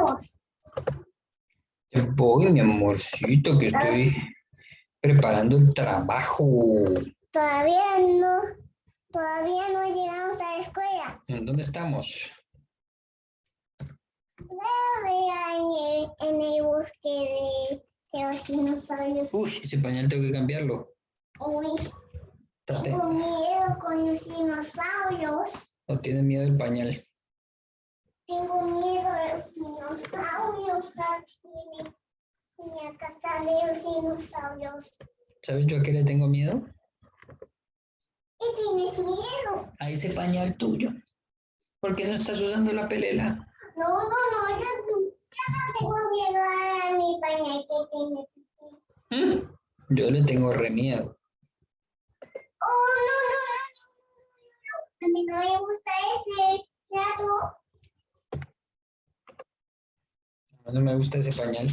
vamos. Ya voy, mi amorcito, que estoy preparando el trabajo. Todavía no llegamos a la escuela. ¿En dónde estamos? En el bosque de los dinosaurios. Uy, ese pañal tengo que cambiarlo. Uy, Tate. tengo miedo con los dinosaurios. ¿O tienes miedo del pañal? Tengo miedo de los dinosaurios. En la casa de los dinosaurios. ¿Sabes yo a qué le tengo miedo? ¿Qué tienes miedo? A ese pañal tuyo. ¿Por qué no estás usando la pelela? No, yo no tengo miedo a mi pañal que tiene. Yo le tengo re miedo. Oh, no. A mí no me gusta ese gato. No me gusta ese pañal.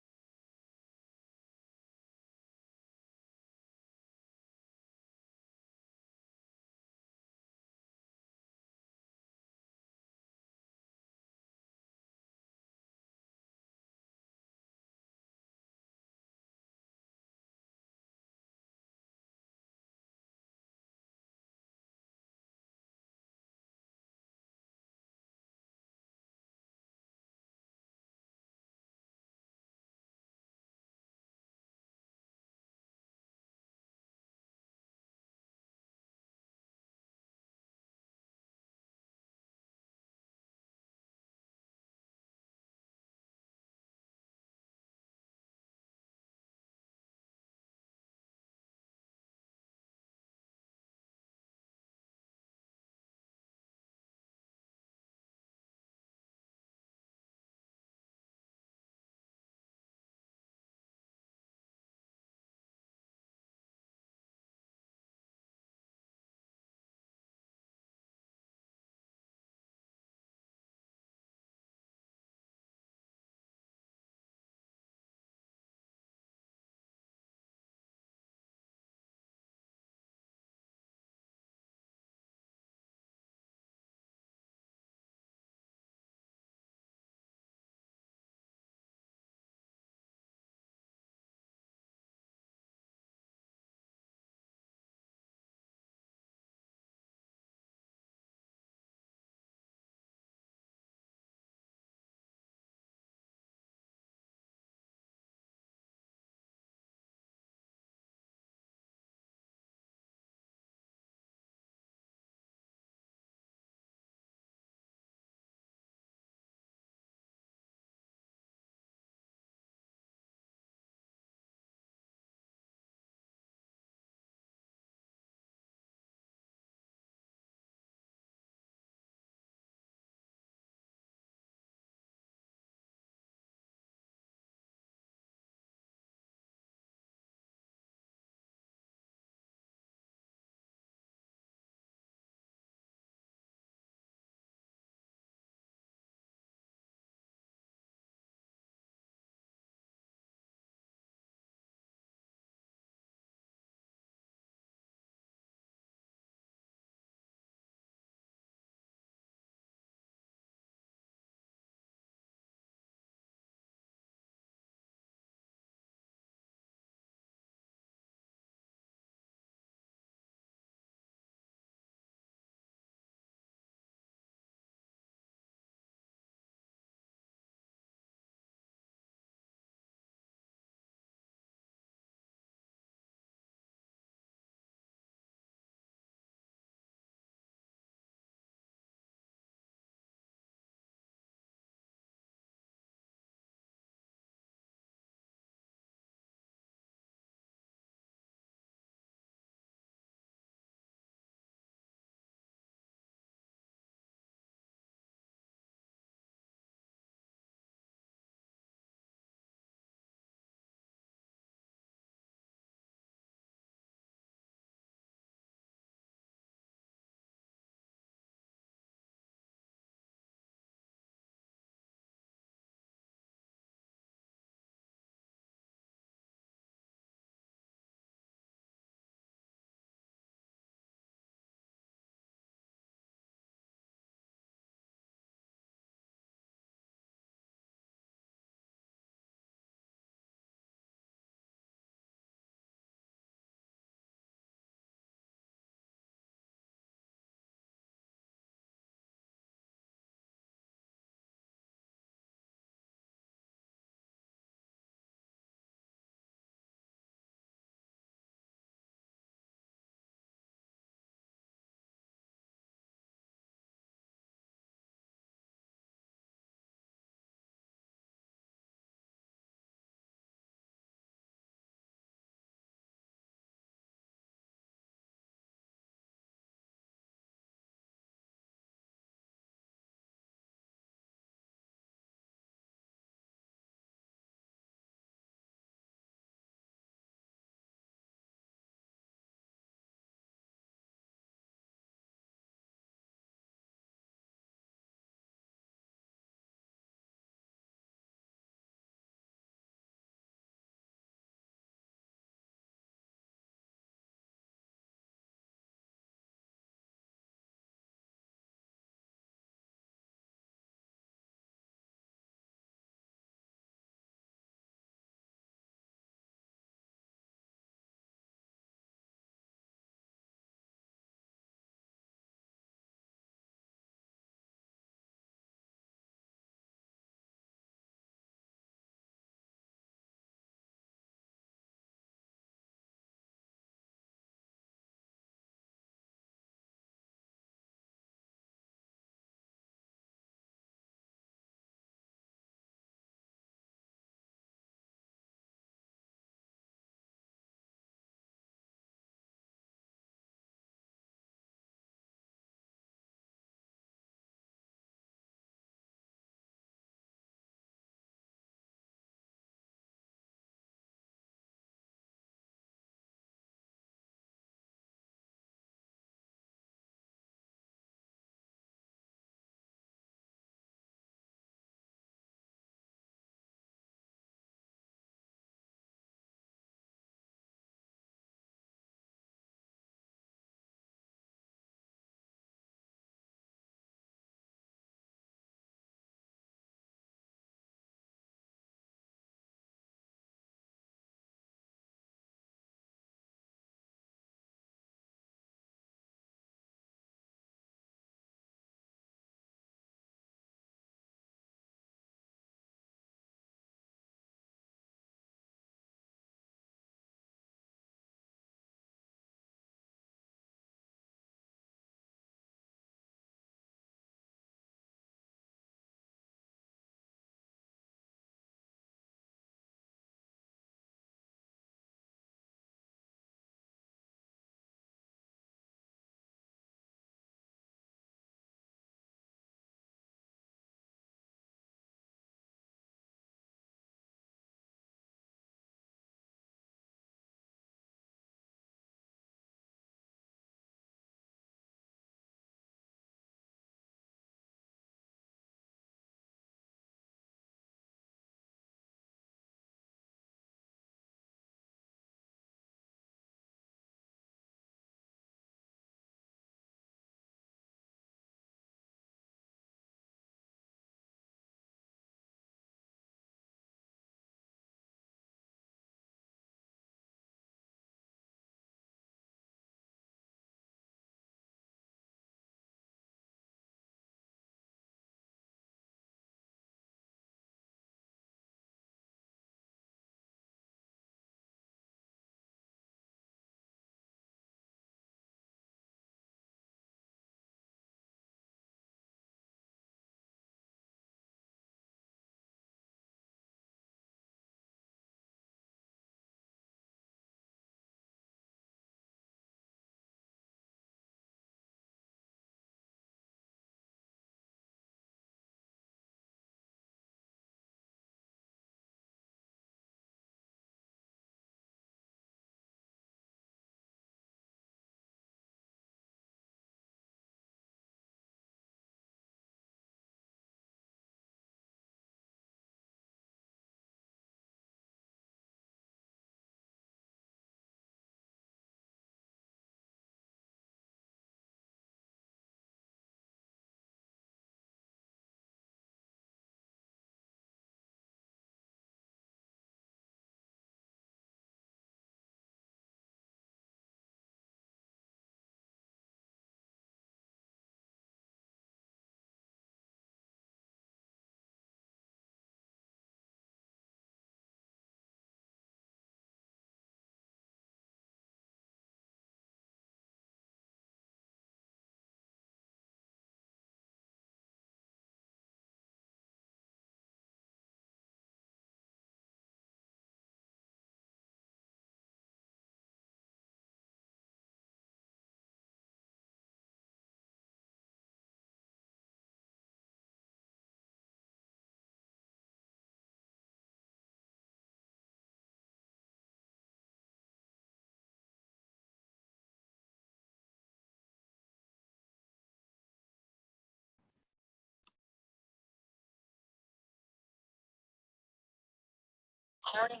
Hola,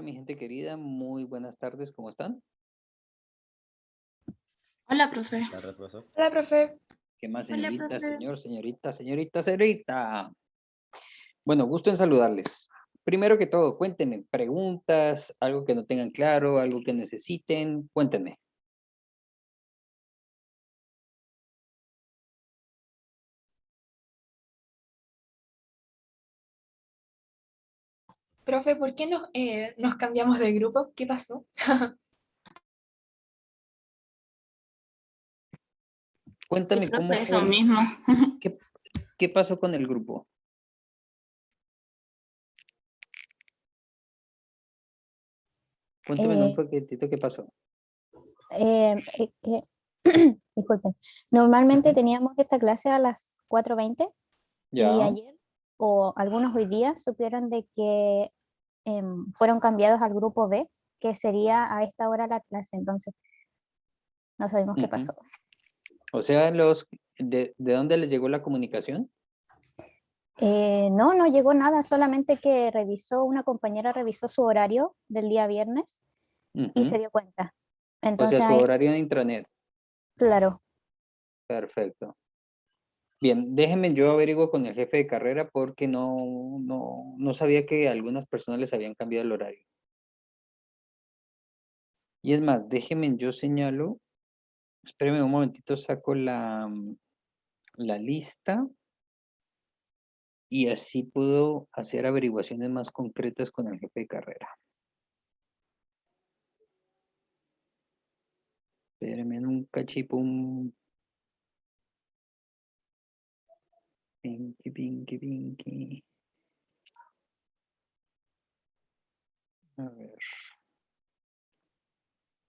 mi gente querida, muy buenas tardes, ¿cómo están? Hola, profe. Hola, profe. ¿Qué más, Hola, señorita, profe. señorita? Bueno, gusto en saludarles. Primero que todo, cuéntenme preguntas, algo que no tengan claro, algo que necesiten, cuéntenme. Profe, ¿por qué nos cambiamos de grupo? ¿Qué pasó? Cuéntame Profe, cómo eso fue, mismo. qué pasó con el grupo. Cuéntame un poquitito qué pasó. Disculpen, normalmente teníamos esta clase a las 4:20 Ya, y ayer, o algunos hoy día, supieron de que fueron cambiados al grupo B, que sería a esta hora la clase, entonces no sabemos qué ujú. pasó. O sea, ¿de dónde les llegó la comunicación? No llegó nada, solamente que una compañera revisó su horario del día viernes y Ujú. se dio cuenta. O Entonces, sea, su horario de intranet. claro, Perfecto. Bien, déjenme yo averiguo con el jefe de carrera porque no sabía que a algunas personas les habían cambiado el horario. Y es más, déjenme yo señalo, espérenme un momentito, saco la lista y así puedo hacer averiguaciones más concretas con el jefe de carrera. Espérenme en un cachipum. Pinky, pinky, pinky. A ver.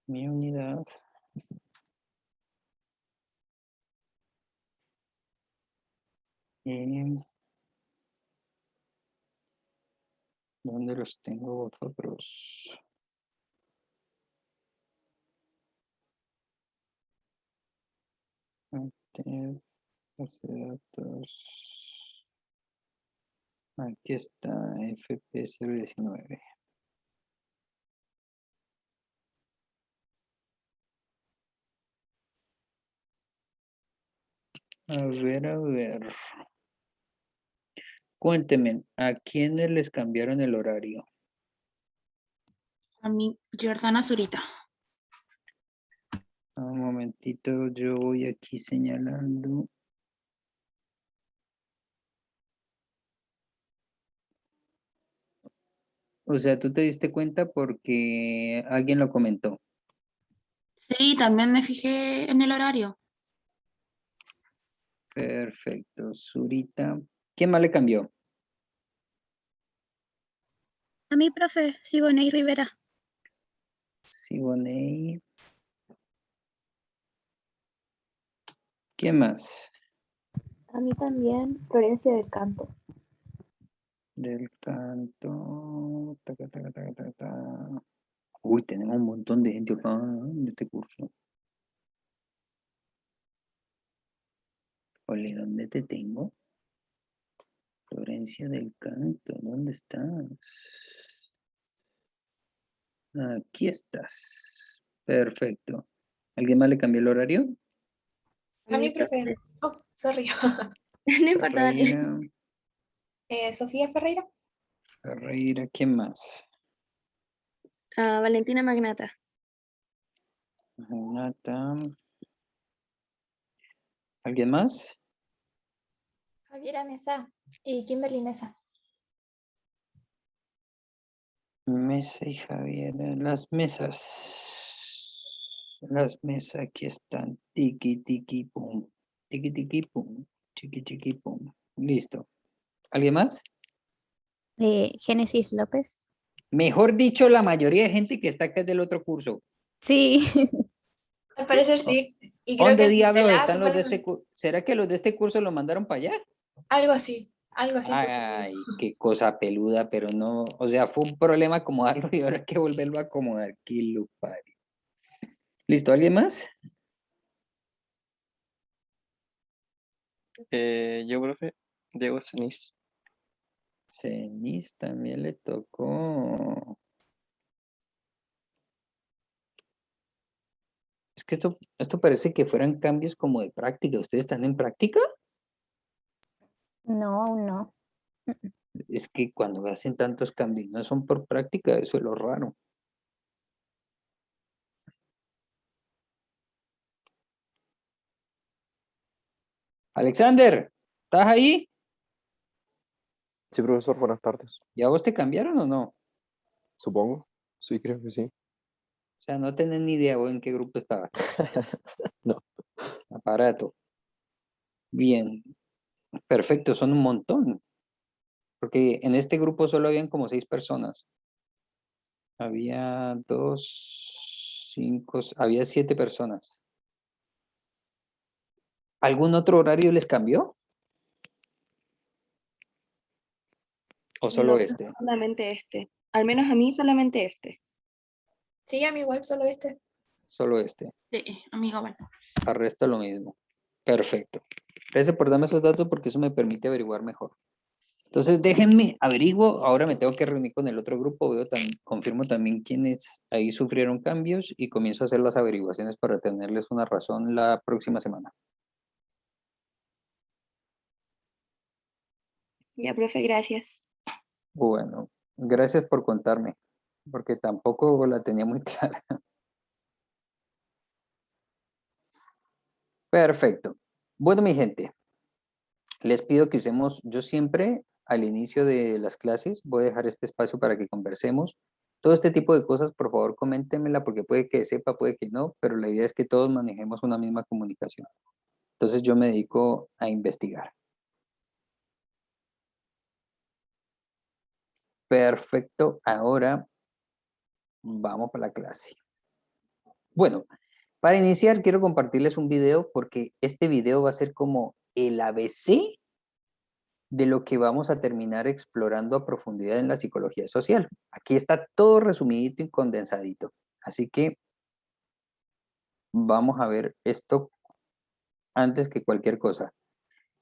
Mi unidad. ¿Dónde los tengo vosotros? Base de datos. Aquí está FP019. A ver. Cuéntenme, ¿a quiénes les cambiaron el horario? A mí, Jordana Zurita. Un momentito, yo voy aquí señalando. O sea, tú te diste cuenta porque alguien lo comentó. Sí, también me fijé en el horario. Perfecto, Zurita. ¿Quién más le cambió? A mí, profe, Siboney Rivera. Siboney. ¿Quién más? A mí también, Florencia del Canto. Del canto. Taca, taca, taca, taca, taca. Uy, tenemos un montón de gente acá en este curso. Ole, ¿dónde te tengo? Florencia del Canto, ¿dónde estás? Aquí estás. Perfecto. ¿Alguien más le cambió el horario? A mí, profe. Oh, sorry. No importa, dale. Ferreira, Sofía Ferreira. Ferreira, ¿quién más? Valentina Magnata. Renata. ¿Alguien más? Javiera Mesa y Kimberly Mesa. Mesa y Javiera. Las mesas. Las mesas aquí están. Tiki, tiki, pum. Tiki, tiki, pum. Chiqui, chiqui, pum. Listo. ¿Alguien más? Génesis López. Mejor dicho, la mayoría de gente que está acá es del otro curso. Sí, Al parecer sí. Y creo ¿Dónde que el diablos pelazo están los fue de este curso? ¿Será que los de este curso lo mandaron para allá? algo así sucedió. Ay, qué cosa peluda, pero no, o sea, fue un problema acomodarlo y ahora hay que volverlo a acomodar. Qué lupario. ¿Listo? ¿Alguien más? Yo, profe, Diego Cenis. Cenis también le tocó. Es que esto parece que fueran cambios como de práctica. ¿Ustedes están en práctica? No, aún no. Es que cuando hacen tantos cambios no son por práctica, eso es lo raro. Alexander, ¿estás ahí? Sí, profesor, buenas tardes. ¿Ya vos te cambiaron o no? Supongo. Sí, creo que sí. O sea, no tenés ni idea vos en qué grupo estabas. No. Aparato. Bien. Perfecto, son un montón. Porque en este grupo solo habían como 6 personas. Había 2, 5, había 7 personas. ¿Algún otro horario les cambió? ¿O solo No, este? solamente este. Al menos a mí solamente este. Sí, a mí igual, solo este. Solo este. Sí, amigo, bueno. Al resto lo mismo. Perfecto. Gracias por darme esos datos porque eso me permite averiguar mejor. Entonces déjenme averiguo. Ahora me tengo que reunir con el otro grupo. Confirmo también quiénes ahí sufrieron cambios y comienzo a hacer las averiguaciones para tenerles una razón la próxima semana. Ya, profe, gracias. Bueno, gracias por contarme, porque tampoco la tenía muy clara. Perfecto. Bueno, mi gente, les pido que usemos, yo siempre al inicio de las clases voy a dejar este espacio para que conversemos. Todo este tipo de cosas, por favor, coméntenmela porque puede que sepa, puede que no, pero la idea es que todos manejemos una misma comunicación. Entonces yo me dedico a investigar. Perfecto, ahora vamos para la clase. Bueno, para iniciar quiero compartirles un video porque este video va a ser como el ABC de lo que vamos a terminar explorando a profundidad en la psicología social. Aquí está todo resumidito y condensadito. Así que vamos a ver esto antes que cualquier cosa.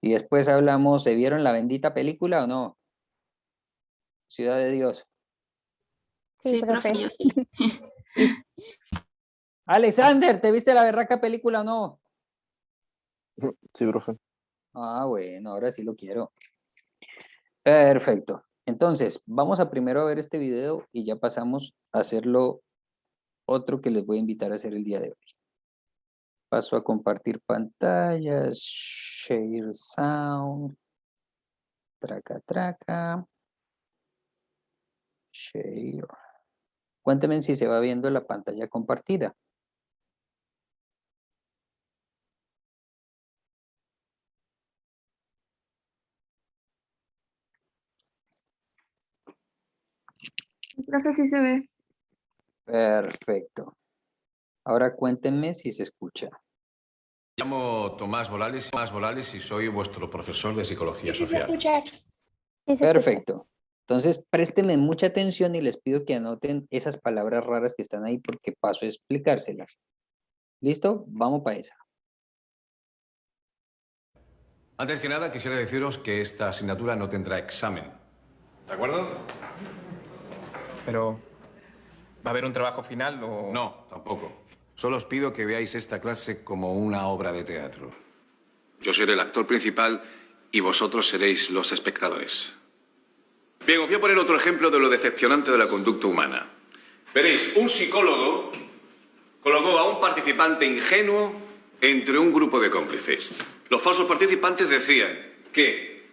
Y después hablamos, ¿se vieron la bendita película o no? Ciudad de Dios. Sí, Sí, profe. profe, yo sí. Alexander, ¿te viste la berraca película o no? Sí, profe. Ah, bueno, ahora sí lo quiero. Perfecto. Entonces, vamos a primero a ver este video y ya pasamos a hacerlo otro que les voy a invitar a hacer el día de hoy. Paso a compartir pantallas, share sound, traca, traca, share. Cuéntenme si se va viendo la pantalla compartida. Profe, sí se ve. Perfecto. Ahora cuéntenme si se escucha. Me llamo Tomás Morales y soy vuestro profesor de psicología ¿Y si se social. escucha? Sí, se escucha. Perfecto. Entonces, préstenme mucha atención y les pido que anoten esas palabras raras que están ahí porque paso a explicárselas. ¿Listo? Vamos para esa. Antes que nada, quisiera deciros que esta asignatura no tendrá examen. ¿De acuerdo? Pero, ¿va a haber un trabajo final o...? No, tampoco. Solo os pido que veáis esta clase como una obra de teatro. Yo seré el actor principal y vosotros seréis los espectadores. Bien, os voy a poner otro ejemplo de lo decepcionante de la conducta humana. Veréis, un psicólogo colocó a un participante ingenuo entre un grupo de cómplices. Los falsos participantes decían que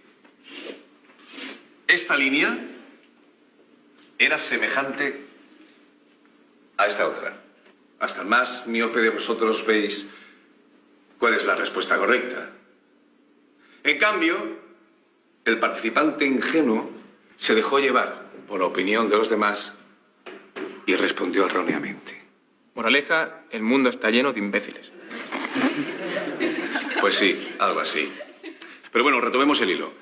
esta línea era semejante a esta otra. Hasta el más miope de vosotros veis cuál es la respuesta correcta. En cambio, el participante ingenuo se dejó llevar por la opinión de los demás y respondió erróneamente. Moraleja, el mundo está lleno de imbéciles. Pues sí, algo así. Pero bueno, retomemos el hilo.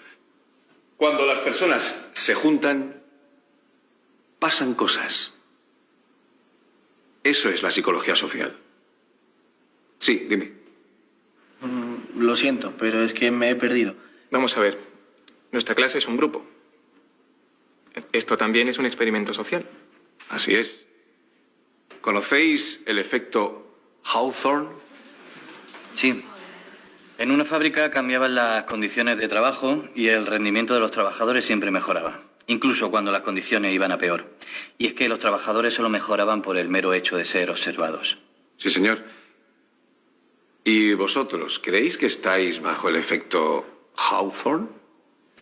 Cuando las personas se juntan, pasan cosas. Eso es la psicología social. Sí, dime. Lo siento, pero es que me he perdido. Vamos a ver. Nuestra clase es un grupo. Esto también es un experimento social. Así es. ¿Conocéis el efecto Hawthorne? Sí. En una fábrica cambiaban las condiciones de trabajo y el rendimiento de los trabajadores siempre mejoraba, incluso cuando las condiciones iban a peor. Y es que los trabajadores solo mejoraban por el mero hecho de ser observados. Sí, señor. ¿Y vosotros creéis que estáis bajo el efecto Hawthorne?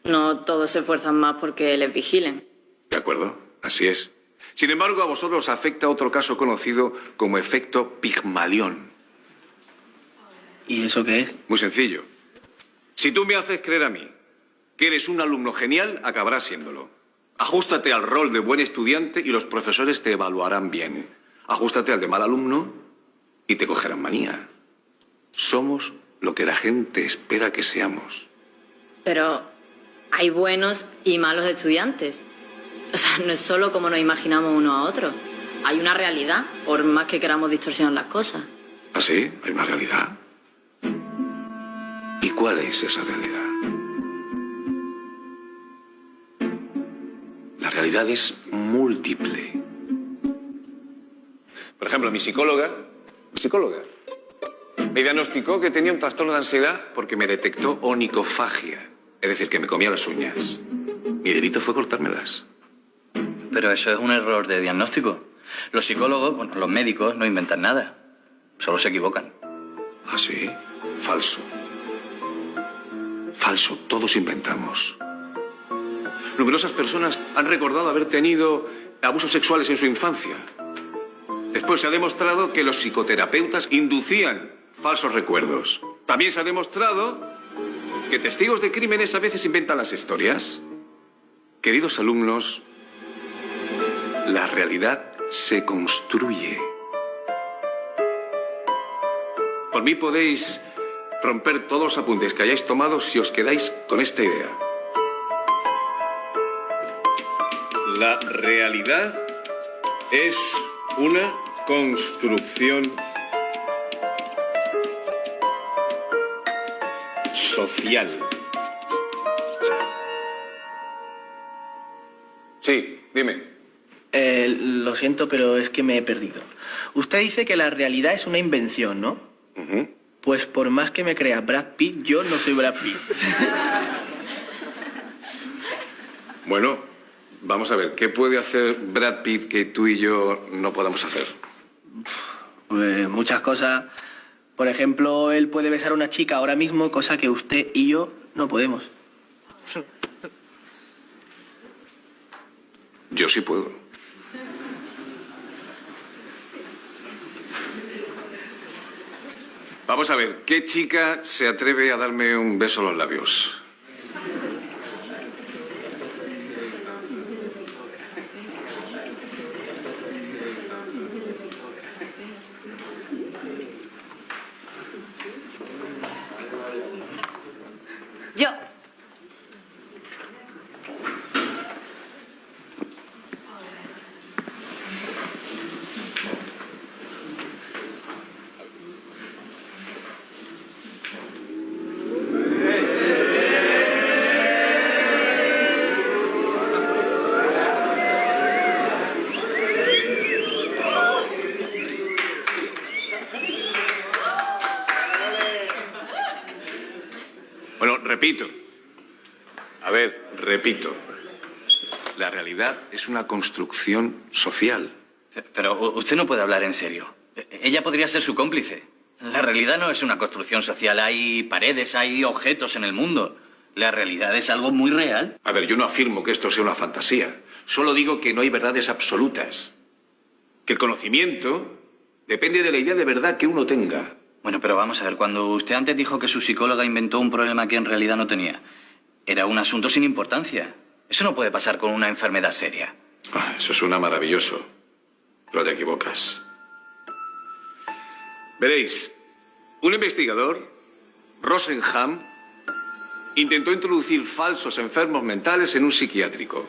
No todos se esfuerzan más porque les vigilen. De acuerdo, así es. Sin embargo, a vosotros os afecta otro caso conocido como efecto Pigmalión. ¿Y eso qué es? Muy sencillo. Si tú me haces creer a mí que eres un alumno genial, acabarás siéndolo. Ajústate al rol de buen estudiante y los profesores te evaluarán bien. Ajústate al de mal alumno y te cogerán manía. Somos lo que la gente espera que seamos. Pero hay buenos y malos estudiantes. O sea, no es solo como nos imaginamos uno a otro. Hay una realidad, por más que queramos distorsionar las cosas. ¿Ah, sí? ¿Hay una realidad? ¿Y cuál es esa realidad? La realidad es múltiple. Por ejemplo, mi psicóloga me diagnosticó que tenía un trastorno de ansiedad porque me detectó onicofagia, es decir, que me comía las uñas. Mi delito fue cortármelas. Pero eso es un error de diagnóstico. Los psicólogos, bueno, los médicos, no inventan nada. Solo se equivocan. ¿Ah, sí? Falso. Falso, todos inventamos. Numerosas personas han recordado haber tenido abusos sexuales en su infancia. Después se ha demostrado que los psicoterapeutas inducían falsos recuerdos. También se ha demostrado que testigos de crímenes a veces inventan las historias. Queridos alumnos, la realidad se construye. Por mí podéis romper todos los apuntes que hayáis tomado si os quedáis con esta idea. La realidad es una construcción social. Sí, dime. Lo siento, pero es que me he perdido. Usted dice que la realidad es una invención, ¿no? Pues por más que me crea Brad Pitt, yo no soy Brad Pitt. Bueno, vamos a ver, ¿qué puede hacer Brad Pitt que tú y yo no podamos hacer? Pues muchas cosas. Por ejemplo, él puede besar a una chica ahora mismo, cosa que usted y yo no podemos. Yo sí puedo. Vamos a ver, ¿qué chica se atreve a darme un beso en los labios? Yo. Bueno, repito. A ver, repito. La realidad es una construcción social. Pero usted no puede hablar en serio. Ella podría ser su cómplice. La realidad no es una construcción social. Hay paredes, hay objetos en el mundo. La realidad es algo muy real. A ver, yo no afirmo que esto sea una fantasía. Solo digo que no hay verdades absolutas. Que el conocimiento depende de la idea de verdad que uno tenga. Bueno, pero vamos a ver, cuando usted antes dijo que su psicóloga inventó un problema que en realidad no tenía, era un asunto sin importancia. Eso no puede pasar con una enfermedad seria. Eso suena maravilloso, pero te equivocas. Veréis, un investigador, Rosenham, intentó introducir falsos enfermos mentales en un psiquiátrico.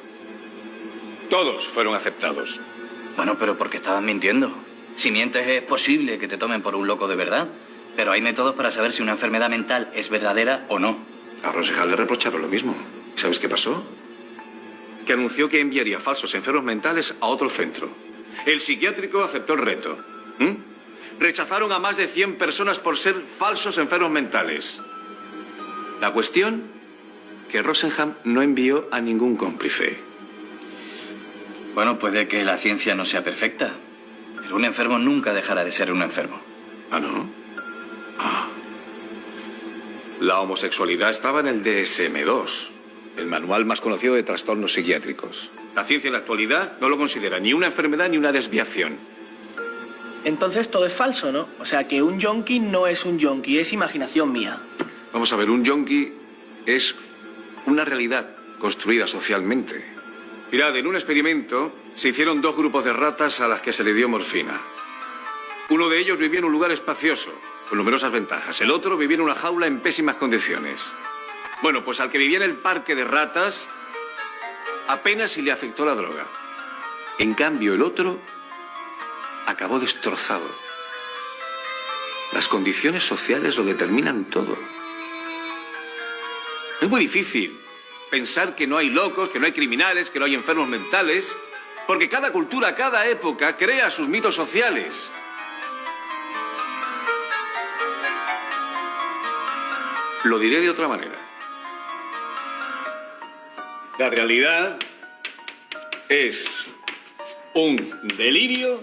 Todos fueron aceptados. Bueno, pero porque estaban mintiendo. Si mientes es posible que te tomen por un loco de verdad, pero hay métodos para saber si una enfermedad mental es verdadera o no. A Rosenham le reprocharon lo mismo. ¿Sabes qué pasó? Que anunció que enviaría falsos enfermos mentales a otro centro. El psiquiátrico aceptó el reto. Rechazaron a más de 100 personas por ser falsos enfermos mentales. La cuestión, que Rosenham no envió a ningún cómplice. Bueno, puede que la ciencia no sea perfecta, pero un enfermo nunca dejará de ser un enfermo. ¿Ah, no? La homosexualidad estaba en el DSM-2, el manual más conocido de trastornos psiquiátricos. La ciencia en la actualidad no lo considera ni una enfermedad ni una desviación. Entonces todo es falso, ¿no? O sea, que un yonki no es un yonki, es imaginación mía. Vamos a ver, un yonki es una realidad construida socialmente. Mirad, en un experimento se hicieron 2 grupos de ratas a las que se le dio morfina. Uno de ellos vivía en un lugar espacioso, con numerosas ventajas. El otro vivía en una jaula en pésimas condiciones. Bueno, pues al que vivía en el parque de ratas, apenas si le afectó la droga. En cambio, el otro acabó destrozado. Las condiciones sociales lo determinan todo. Es muy difícil pensar que no hay locos, que no hay criminales, que no hay enfermos mentales, porque cada cultura, cada época crea sus mitos sociales. Lo diré de otra manera. La realidad es un delirio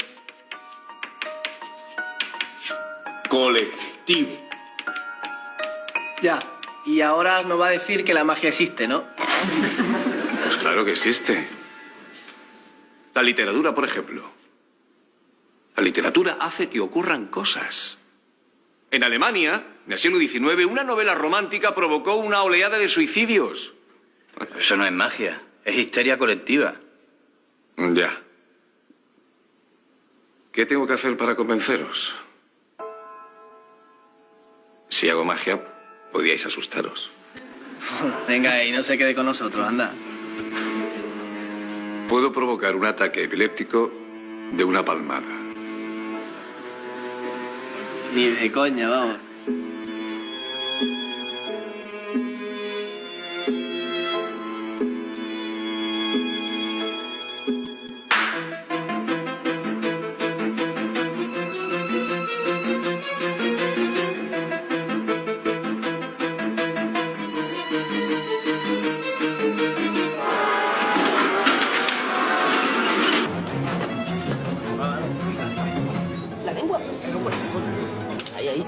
colectivo. Ya, y ahora nos va a decir que la magia existe, ¿no? Pues claro que existe. La literatura, por ejemplo. La literatura hace que ocurran cosas. En Alemania, en el siglo XIX, una novela romántica provocó una oleada de suicidios. Eso no es magia, es histeria colectiva. Ya. ¿Qué tengo que hacer para convenceros? Si hago magia, podríais asustaros. Venga, y no se quede con nosotros, anda. Puedo provocar un ataque epiléptico de una palmada. Ni de coña, vamos. La lengua. Ahí, ahí.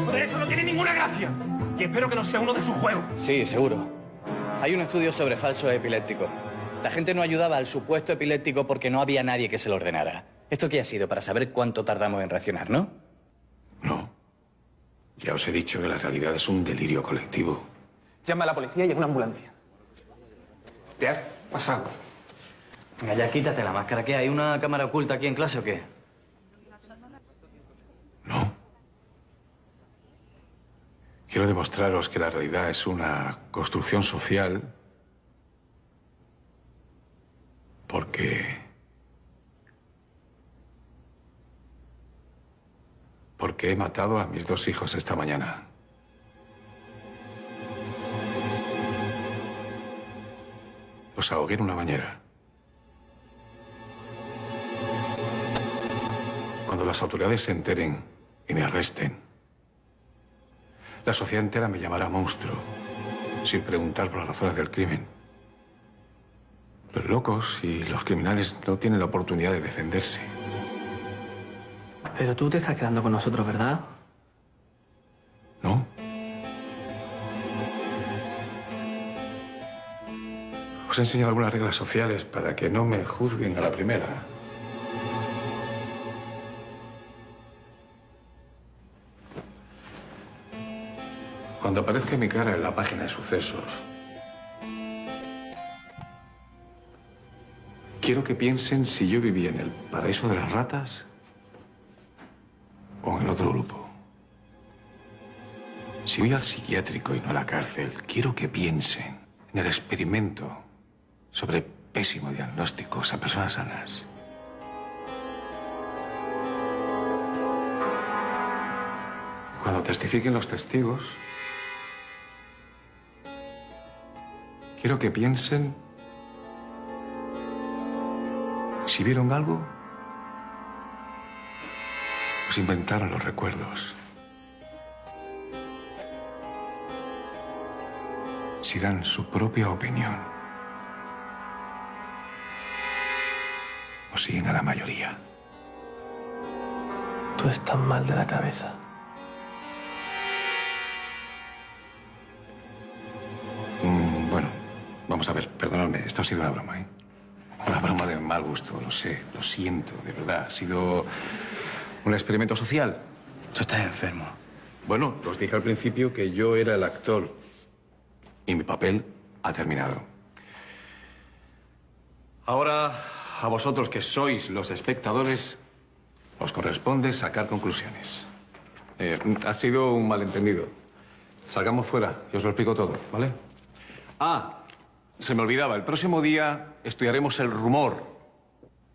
Joder, esto no tiene ninguna gracia. Y espero que no sea uno de sus juegos. Sí, seguro. Hay un estudio sobre falsos epilépticos. La gente no ayudaba al supuesto epiléptico porque no había nadie que se lo ordenara. ¿Esto qué ha sido? Para saber cuánto tardamos en reaccionar, ¿no? Ya os he dicho que la realidad es un delirio colectivo. Llama a la policía y a una ambulancia. Te has pasado. Venga, ya quítate la máscara. ¿Qué? ¿Hay una cámara oculta aquí en clase o qué? Quiero demostraros que la realidad es una construcción social porque he matado a mis 2 hijos esta mañana. Los ahogué en una bañera. Cuando las autoridades se enteren y me arresten, la sociedad entera me llamará monstruo, sin preguntar por las razones del crimen. Los locos y los criminales no tienen la oportunidad de defenderse. Pero tú te estás quedando con nosotros, ¿verdad? ¿No? Os he enseñado algunas reglas sociales para que no me juzguen a la primera. Cuando aparezca mi cara en la página de sucesos, quiero que piensen si yo vivía en el paraíso de las ratas otro grupo. Si voy al psiquiátrico y no a la cárcel, quiero que piensen en el experimento sobre pésimo diagnósticos a personas sanas. Cuando testifiquen los testigos, quiero que piensen si vieron algo o si inventaron los recuerdos. Si dan su propia opinión o siguen a la mayoría. Tú estás mal de la cabeza. Bueno, vamos a ver, perdonadme, esto ha sido una broma, ¿eh? Una broma de mal gusto, lo sé, lo siento, de verdad. Ha sido un experimento social. Tú estás enfermo. Bueno, os dije al principio que yo era el actor y mi papel ha terminado. Ahora, a vosotros que sois los espectadores, os corresponde sacar conclusiones. Ha sido un malentendido. Salgamos fuera y os lo explico todo, ¿vale? Ah, se me olvidaba, el próximo día estudiaremos el rumor.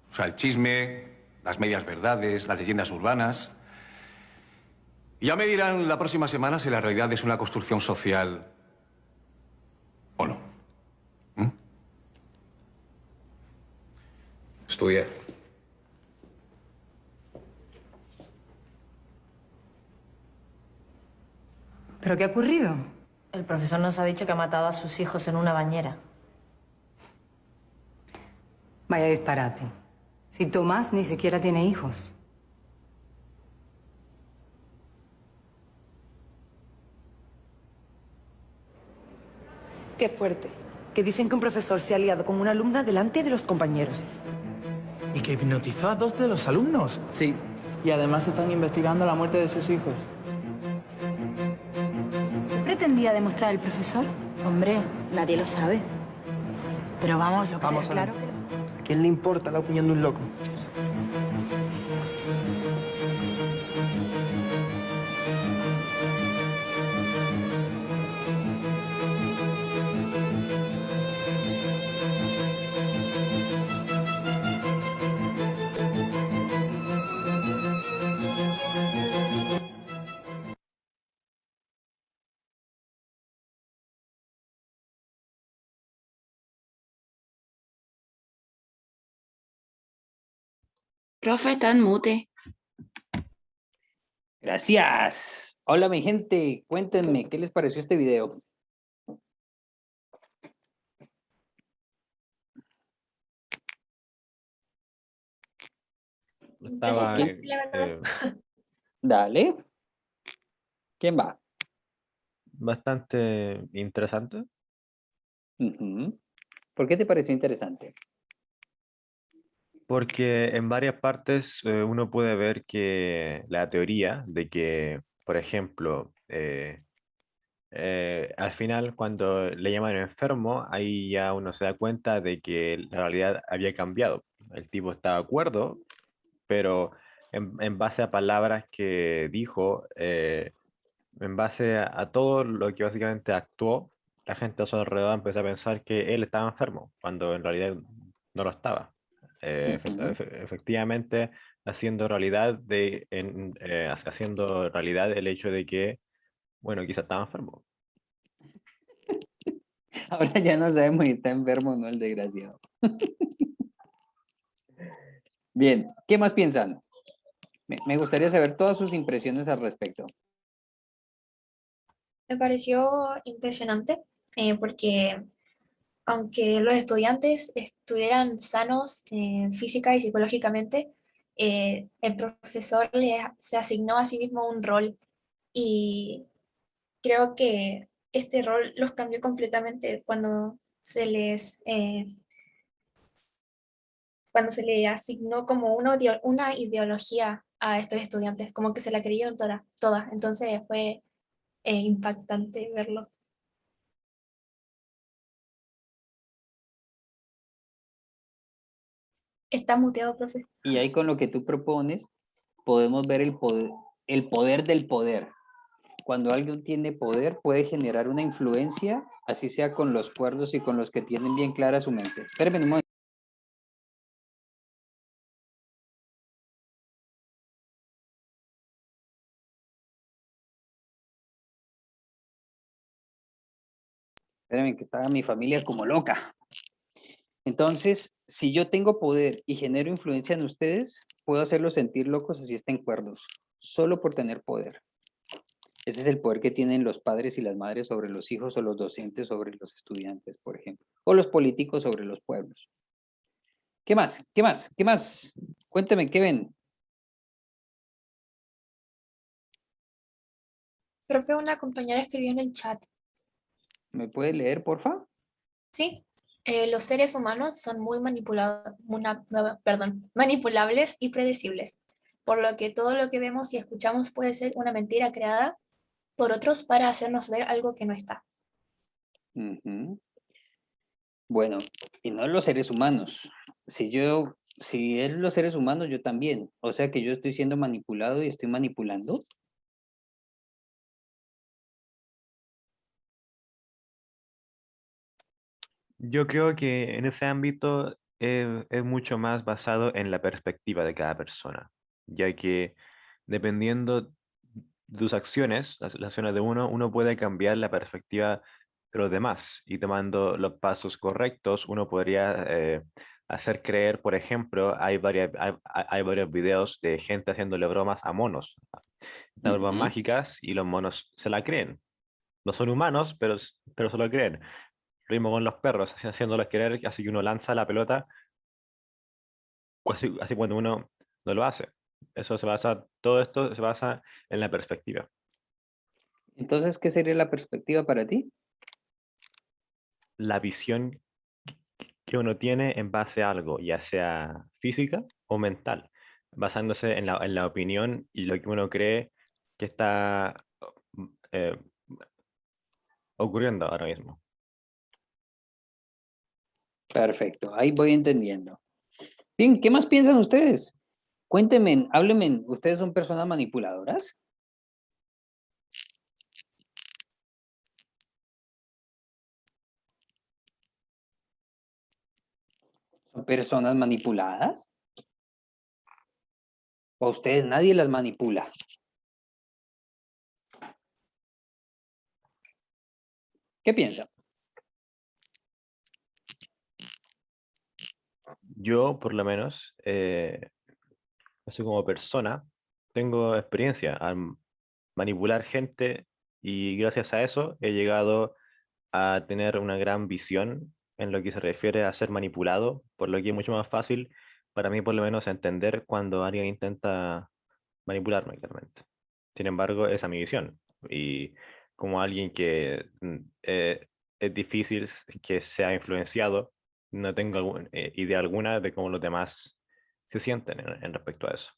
O sea, el chisme, las medias verdades, las leyendas urbanas. Y ya me dirán la próxima semana si la realidad es una construcción social o no. Estudié. ¿Pero qué ha ocurrido? El profesor nos ha dicho que ha matado a sus hijos en una bañera. Vaya disparate. Si Tomás ni siquiera tiene hijos. Qué fuerte. Que dicen que un profesor se ha liado con una alumna delante de los compañeros. ¿Y que hipnotizó a 2 de los alumnos? Sí, y además están investigando la muerte de sus hijos. ¿Qué pretendía demostrar el profesor? Hombre, nadie lo sabe. Pero vamos, lo que Vamos está a ver. claro que... ¿A quién le importa la opinión de un loco? Profe, está en mute. Gracias. Hola, mi gente. Cuéntenme, ¿qué les pareció este video? Impresionante, la verdad. Dale. ¿Quién va? Bastante interesante. Ujú. ¿Por qué te pareció interesante? Porque en varias partes uno puede ver que la teoría de que, por ejemplo, al final cuando le llaman enfermo, ahí ya uno se da cuenta de que la realidad había cambiado. El tipo está de acuerdo, pero en base a palabras que dijo, en base a todo lo que básicamente actuó, la gente a su alrededor empezó a pensar que él estaba enfermo, cuando en realidad no lo estaba. Efectivamente, haciendo realidad haciendo realidad el hecho de que, bueno, quizá estaba enfermo. Ahora ya no sabemos si está enfermo o no el desgraciado. Bien, ¿qué más piensan? Me gustaría saber todas sus impresiones al respecto. Me pareció impresionante porque aunque los estudiantes estuvieran sanos física y psicológicamente, el profesor se asignó a sí mismo un rol y creo que este rol los cambió completamente cuando se le asignó como una ideología a estos estudiantes, como que se la creyeron todas. Entonces fue impactante verlo. Está muteado, profe. Y ahí con lo que tú propones, podemos ver el poder, el poder del poder. Cuando alguien tiene poder, puede generar una influencia, así sea con los cuerdos y con los que tienen bien clara su mente. Espérenme un momento. Espérenme que estaba mi familia como loca. Entonces, si yo tengo poder y genero influencia en ustedes, puedo hacerlos sentir locos así estén cuerdos, solo por tener poder. Ese es el poder que tienen los padres y las madres sobre los hijos o los docentes sobre los estudiantes, por ejemplo, o los políticos sobre los pueblos. ¿Qué más? ¿Qué más? ¿Qué más? Cuénteme, ¿qué ven? Profe, una compañera escribió en el chat. ¿Me puede leer, porfa? Sí, los seres humanos son muy manipulables y predecibles, por lo que todo lo que vemos y escuchamos puede ser una mentira creada por otros para hacernos ver algo que no está. Ujú. Bueno, y no los seres humanos. Si es los seres humanos, yo también. O sea que yo estoy siendo manipulado y estoy manipulando. Yo creo que en ese ámbito es mucho más basado en la perspectiva de cada persona, ya que dependiendo de tus acciones, las acciones de uno, uno puede cambiar la perspectiva de los demás y tomando los pasos correctos, uno podría hacer creer, por ejemplo, hay varios videos de gente haciéndole bromas a monos, bromas Ujú. mágicas y los monos se la creen. No son humanos, pero se lo creen. Lo mismo con los perros, haciéndolos querer, así que uno lanza la pelota, así cuando uno no lo hace. Todo esto se basa en la perspectiva. Entonces, ¿qué sería la perspectiva para ti? La visión que uno tiene en base a algo, ya sea física o mental, basándose en la opinión y lo que uno cree que está eh, ocurriendo ahora mismo. Perfecto, ahí voy entendiendo. Bien, ¿qué más piensan ustedes? Cuéntenme, háblenme, ¿ustedes son personas manipuladoras? ¿Son personas manipuladas? ¿O a ustedes nadie las manipula? ¿Qué piensan? Yo, por lo menos, así como persona, tengo experiencia al manipular gente y gracias a eso he llegado a tener una gran visión en lo que se refiere a ser manipulado, por lo que es mucho más fácil para mí por lo menos entender cuando alguien intenta manipularme claramente. Sin embargo, esa es mi visión y como alguien que es difícil que sea influenciado, no tengo idea alguna de cómo los demás se sienten en respecto a eso.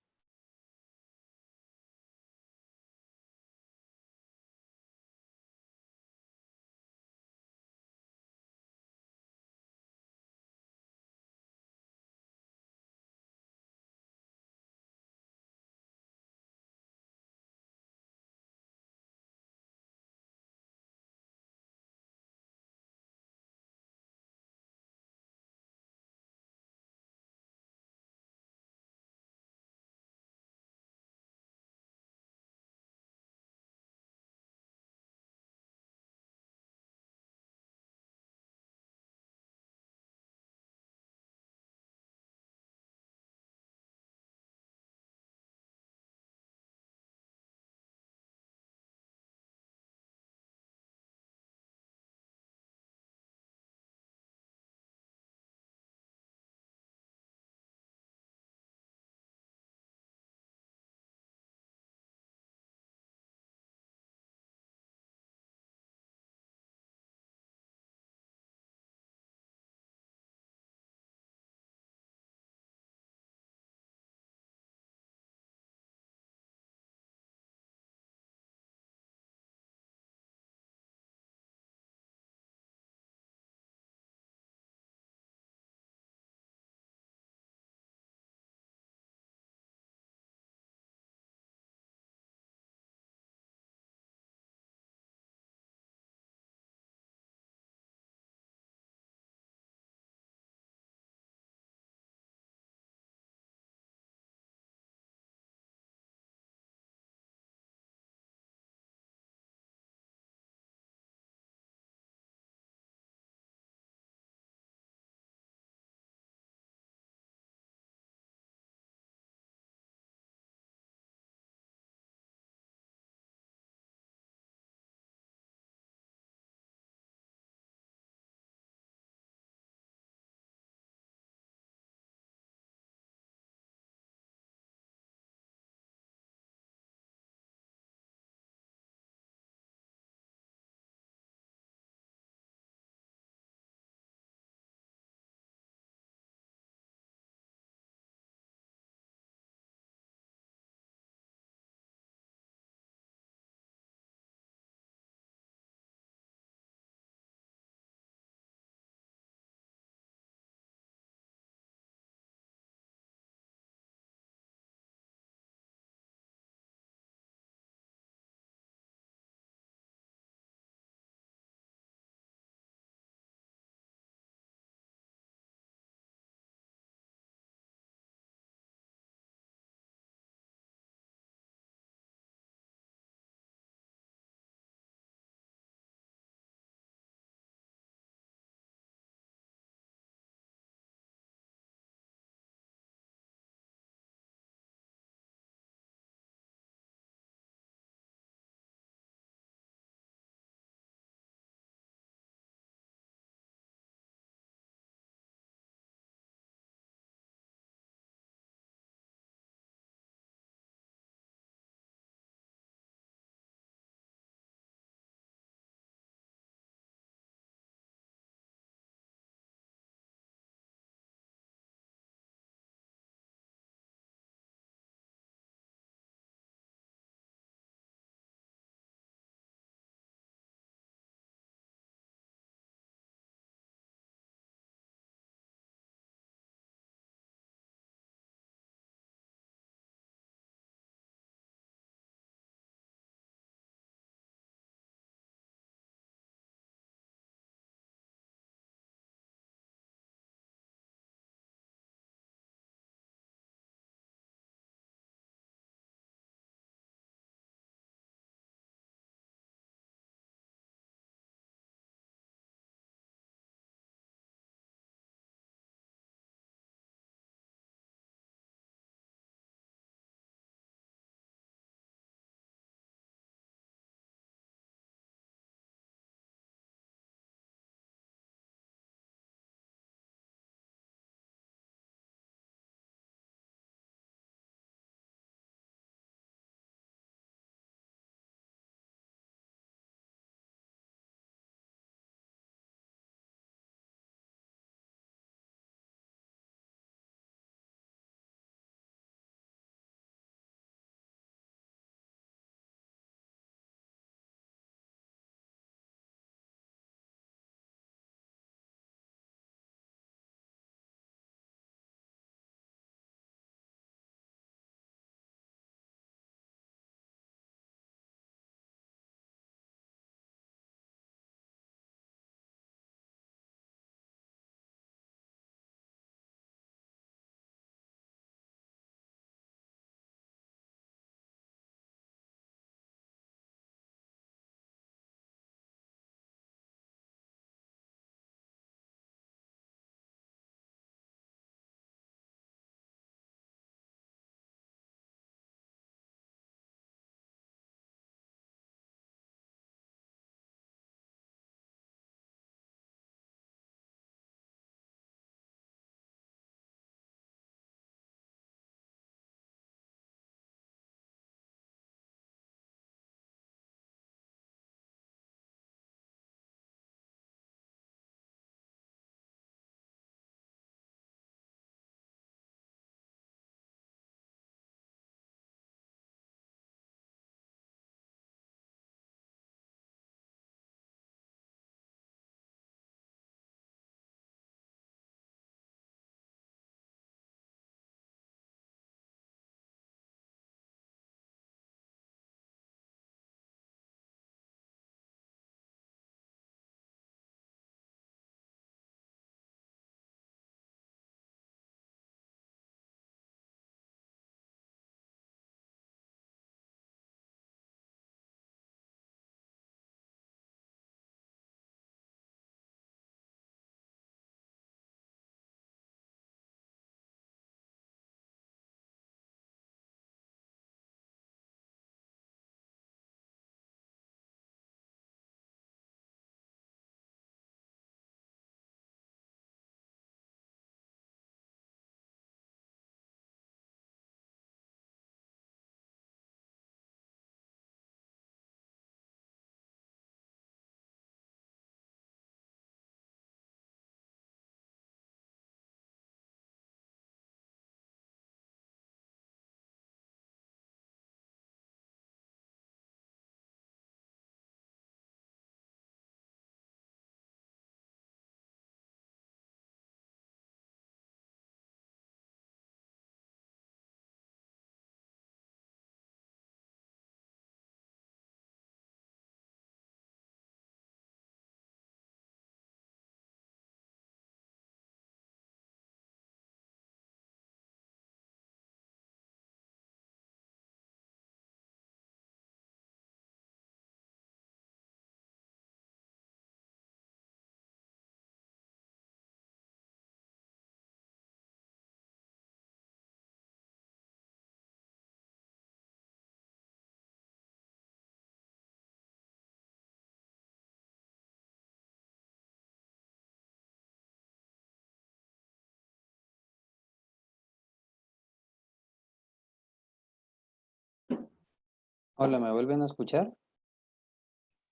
Hola, ¿me vuelven a escuchar?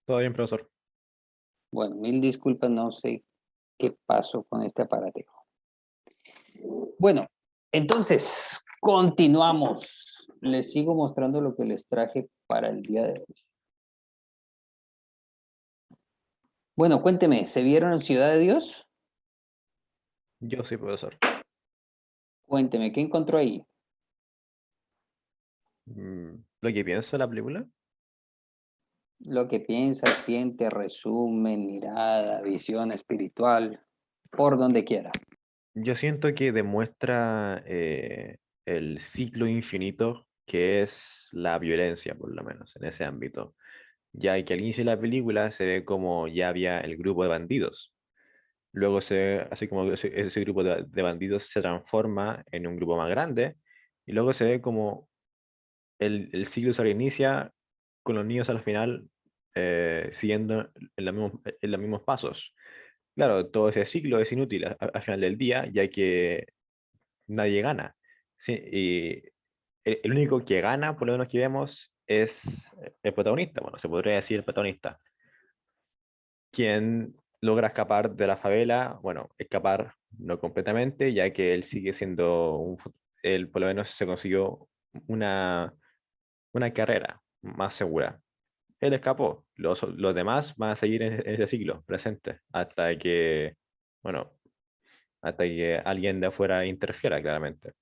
Todo bien, profesor. Bueno, mil disculpas, no sé qué pasó con este aparatejo. Bueno, entonces, continuamos. Les sigo mostrando lo que les traje para el día de hoy. Bueno, cuénteme, ¿se vieron en Ciudad de Dios? Yo sí, profesor. Cuénteme, ¿qué encontró ahí? Lo que pienso de la película, Lo que piensa, siente, resumen, mirada, visión espiritual, por donde quiera. yo siento que demuestra el ciclo infinito que es la violencia, por lo menos, en ese ámbito. Ya que al inicio de la película se ve como ya había el grupo de bandidos. Luego se ve así como ese grupo de bandidos se transforma en un grupo más grande. Y luego se ve como el ciclo se reinicia con los niños al final siguiendo en los mismos pasos. Claro, todo ese ciclo es inútil al final del día, ya que nadie gana. Sí, y el único que gana, por lo menos que vemos, es el protagonista. Bueno, se podría decir el protagonista. Quien logra escapar de la favela, bueno, escapar no completamente, ya que él sigue siendo él por lo menos se consiguió una carrera más segura. Él escapó, los demás van a seguir en ese ciclo presente hasta que, bueno, hasta que alguien de afuera interfiera claramente.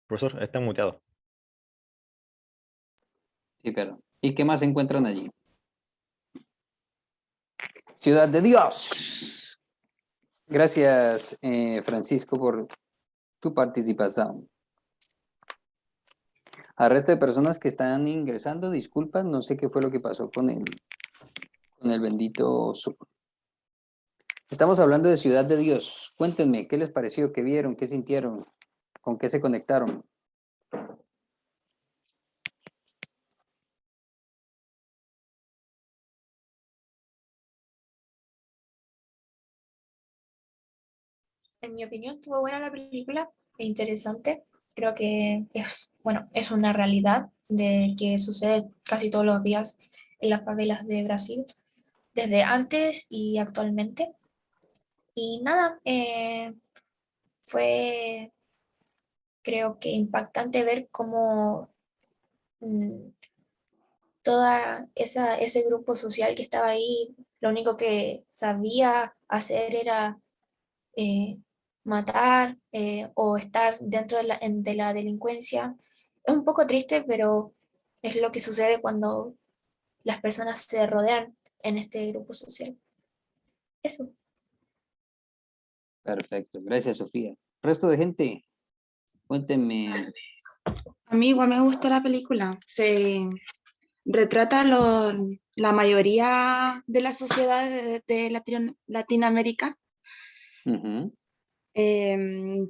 Profesor, está muteado. Sí, pero ¿y qué más encuentran allí? Ciudad de Dios. Gracias, Francisco, por tu participación. Al resto de personas que están ingresando, disculpas, no sé qué fue lo que pasó con el bendito Zoom. Estamos hablando de Ciudad de Dios. Cuéntenme, ¿qué les pareció? ¿Qué vieron? ¿Qué sintieron? ¿Con qué se conectaron? En mi opinión, estuvo buena la película, e interesante. Creo que es, bueno, es una realidad de que sucede casi todos los días en las favelas de Brasil, desde antes y actualmente. Y nada, fue, creo que impactante ver cómo mm, ese grupo social que estaba ahí, lo único que sabía hacer era eh, matar o estar dentro de la delincuencia. Es un poco triste, pero es lo que sucede cuando las personas se rodean en este grupo social. Eso. Perfecto, gracias, Sofía. Resto de gente, cuéntenme. A mí igual me gustó la película. Se retrata la mayoría de la sociedad de Latinoamérica.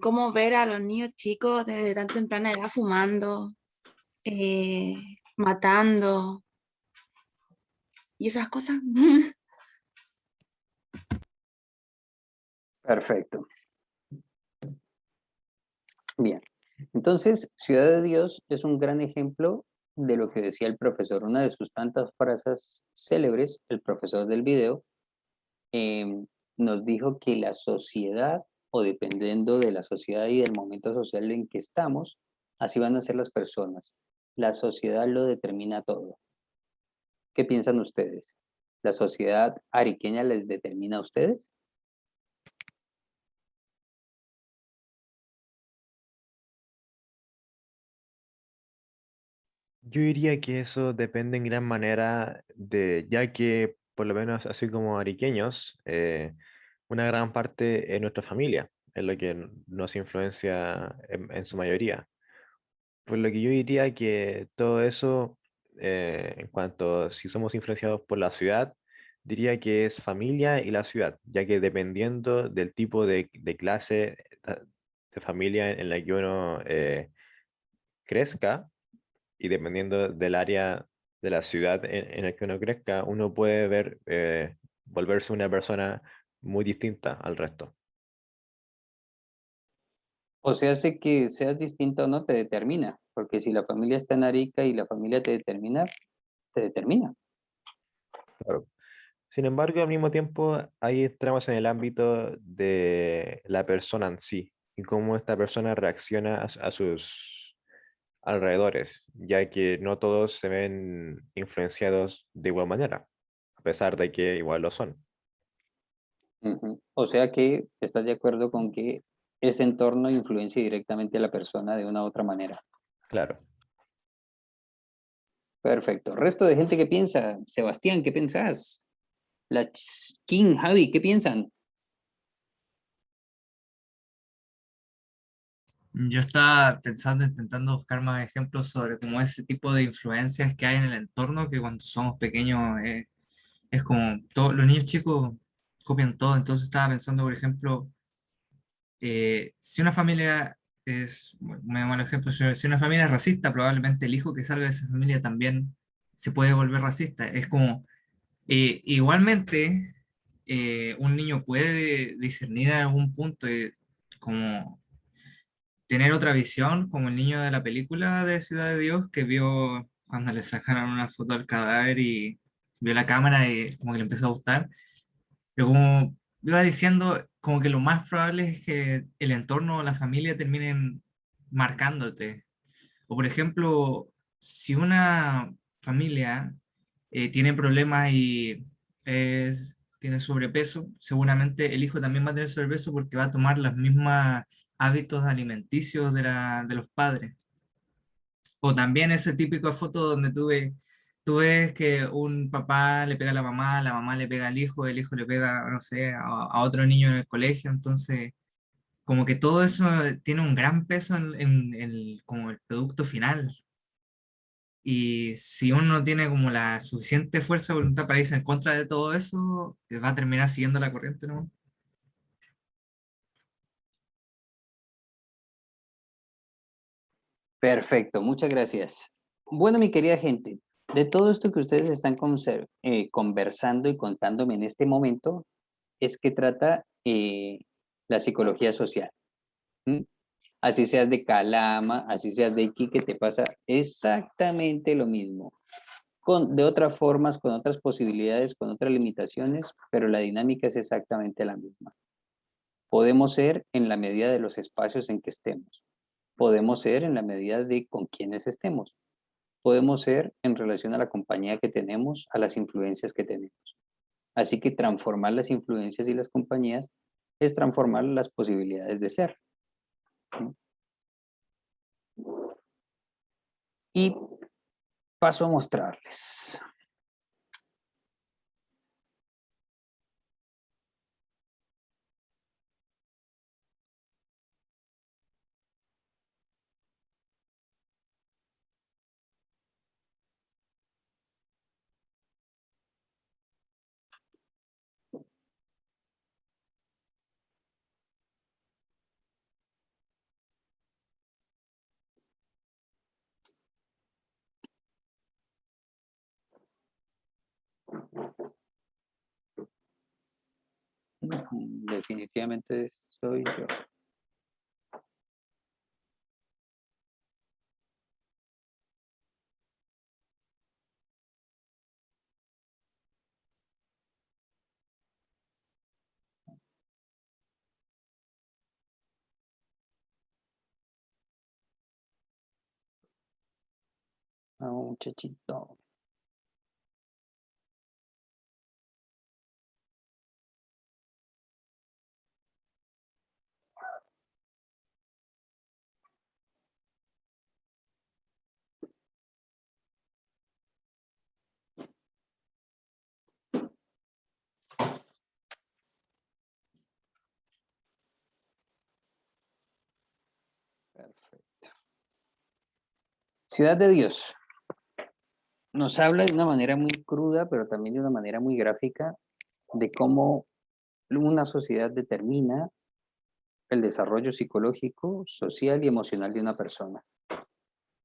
Cómo ver a los niños chicos desde tan temprana edad fumando, matando y esas cosas. Perfecto. Bien. Entonces, Ciudad de Dios es un gran ejemplo de lo que decía el profesor. Una de sus tantas frases célebres, el profesor del video, nos dijo que la sociedad, o dependiendo de la sociedad y del momento social en que estamos, así van a ser las personas. La sociedad lo determina todo. ¿Qué piensan ustedes? ¿La sociedad ariqueña les determina a ustedes? Yo diría que eso depende en gran manera de, ya que por lo menos así como ariqueños, una gran parte es nuestra familia, es lo que nos influencia en su mayoría. Por lo que yo diría que todo eso, en cuanto si somos influenciados por la ciudad, diría que es familia y la ciudad, ya que dependiendo del tipo de clase de familia en la que uno crezca, y dependiendo del área de la ciudad en la que uno crezca, uno puede ver, volverse una persona muy distinta al resto. O sea, hace que seas distinto o no te determina, porque si la familia está en Arica y la familia te determina, te determina. Claro. Sin embargo, al mismo tiempo, ahí entramos en el ámbito de la persona en sí y cómo esta persona reacciona a sus alrededores, ya que no todos se ven influenciados de igual manera, a pesar de que igual lo son. Ujú. O sea que estás de acuerdo con que ese entorno influencia directamente a la persona de una u otra manera. Claro. Perfecto. Resto de gente que piensa. Sebastián, ¿qué pensás? La King, Javi, ¿qué piensan? Yo estaba pensando, intentando buscar más ejemplos sobre como ese tipo de influencias que hay en el entorno, que cuando somos pequeños es como todos los niños chicos copian todo. Entonces estaba pensando, por ejemplo, si una familia es, bueno, me da mal ejemplo, si una familia es racista, probablemente el hijo que salga de esa familia también se puede volver racista. Es como, igualmente, un niño puede discernir en algún punto, como tener otra visión, como el niño de la película de Ciudad de Dios, que vio cuando le sacaron una foto al cadáver y vio la cámara y como que le empezó a gustar. Pero como iba diciendo, como que lo más probable es que el entorno o la familia terminen marcándote. O por ejemplo, si una familia tiene problemas y tiene sobrepeso, seguramente el hijo también va a tener sobrepeso porque va a tomar los mismos hábitos alimenticios de los padres. O también ese típico foto donde tú ves que un papá le pega a la mamá le pega al hijo, el hijo le pega, no sé, a otro niño en el colegio. Entonces, como que todo eso tiene un gran peso en como el producto final. Y si uno no tiene como la suficiente fuerza de voluntad para irse en contra de todo eso, va a terminar siguiendo la corriente, ¿no? Perfecto, muchas gracias. Bueno, mi querida gente, de todo esto que ustedes están conversando y contándome en este momento, es que trata la psicología social. ¿Mm? Así seas de Calama, así seas de Iquique, te pasa exactamente lo mismo. De otras formas, con otras posibilidades, con otras limitaciones, pero la dinámica es exactamente la misma. Podemos ser en la medida de los espacios en que estemos. Podemos ser en la medida de con quienes estemos. Podemos ser en relación a la compañía que tenemos, a las influencias que tenemos. Así que transformar las influencias y las compañías es transformar las posibilidades de ser. Y paso a mostrarles. Definitivamente soy yo. A un muchachito. Perfecto. Ciudad de Dios nos habla de una manera muy cruda, pero también de una manera muy gráfica, de cómo una sociedad determina el desarrollo psicológico, social y emocional de una persona.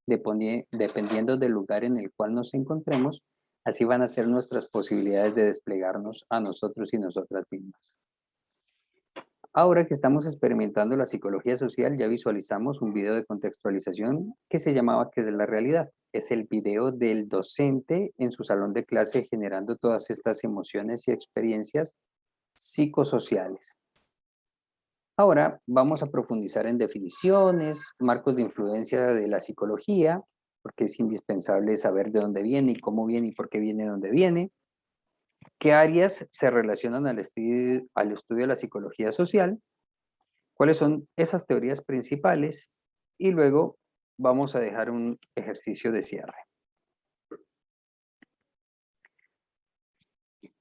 Dependiendo del lugar en el cual nos encontremos, así van a ser nuestras posibilidades de desplegarnos a nosotros y nosotras mismas. Ahora que estamos experimentando la psicología social, ya visualizamos un video de contextualización que se llamaba ¿Qué es la realidad? Es el video del docente en su salón de clase generando todas estas emociones y experiencias psicosociales. Ahora vamos a profundizar en definiciones, marcos de influencia de la psicología, porque es indispensable saber de dónde viene y cómo viene y por qué viene de dónde viene. ¿Qué áreas se relacionan al estudio de la psicología social? ¿Cuáles son esas teorías principales? Y luego vamos a dejar un ejercicio de cierre.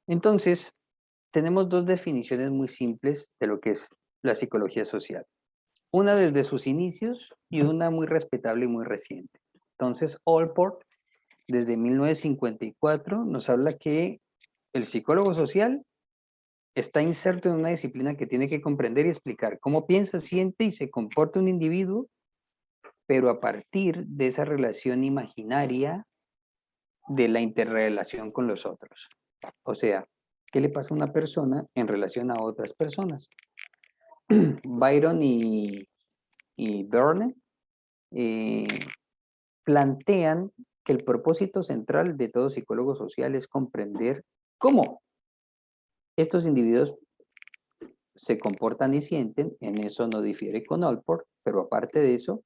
Entonces, tenemos dos definiciones muy simples de lo que es la psicología social. Una desde sus inicios y una muy respetable y muy reciente. Entonces, Allport, desde 1954, nos habla que el psicólogo social está inserto en una disciplina que tiene que comprender y explicar cómo piensa, siente y se comporta un individuo, pero a partir de esa relación imaginaria de la interrelación con los otros. O sea, ¿qué le pasa a una persona en relación a otras personas? Byron y Berne plantean que el propósito central de todo psicólogo social es comprender cómo estos individuos se comportan y sienten, en eso no difiere con Allport, pero aparte de eso,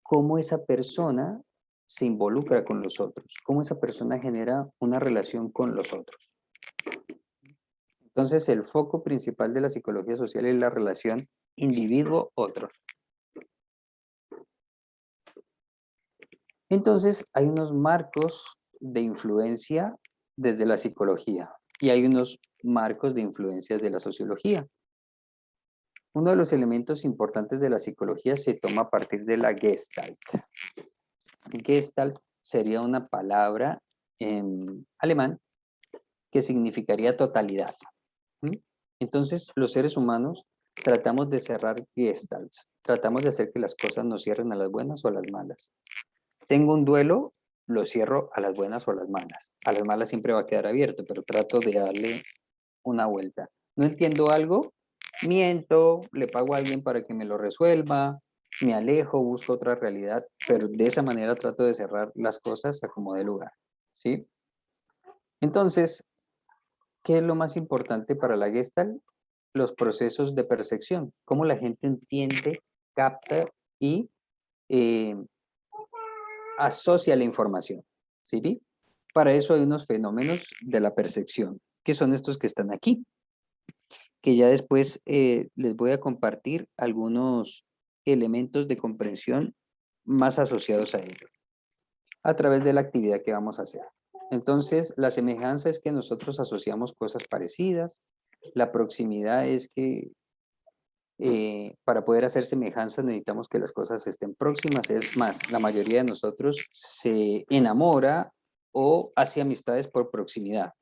cómo esa persona se involucra con los otros, cómo esa persona genera una relación con los otros. Entonces, el foco principal de la psicología social es la relación individuo-otros. Entonces, hay unos marcos de influencia desde la psicología y hay unos marcos de influencias de la sociología. Uno de los elementos importantes de la psicología se toma a partir de la Gestalt. Gestalt sería una palabra en alemán que significaría totalidad. Entonces, los seres humanos tratamos de cerrar gestalts, tratamos de hacer que las cosas nos cierren a las buenas o a las malas. Tengo un duelo, lo cierro a las buenas o a las malas. A las malas siempre va a quedar abierto, pero trato de darle una vuelta. No entiendo algo, miento, le pago a alguien para que me lo resuelva, me alejo, busco otra realidad, pero de esa manera trato de cerrar las cosas a como dé lugar, ¿sí? Entonces, ¿qué es lo más importante para la Gestalt? Los procesos de percepción, cómo la gente entiende, capta y asocia la información, ¿sí? Para eso hay unos fenómenos de la percepción, que son estos que están aquí, que ya después les voy a compartir algunos elementos de comprensión más asociados a ello, a través de la actividad que vamos a hacer. Entonces, la semejanza es que nosotros asociamos cosas parecidas, la proximidad es que para poder hacer semejanza necesitamos que las cosas estén próximas, es más, la mayoría de nosotros se enamora o hace amistades por proximidad.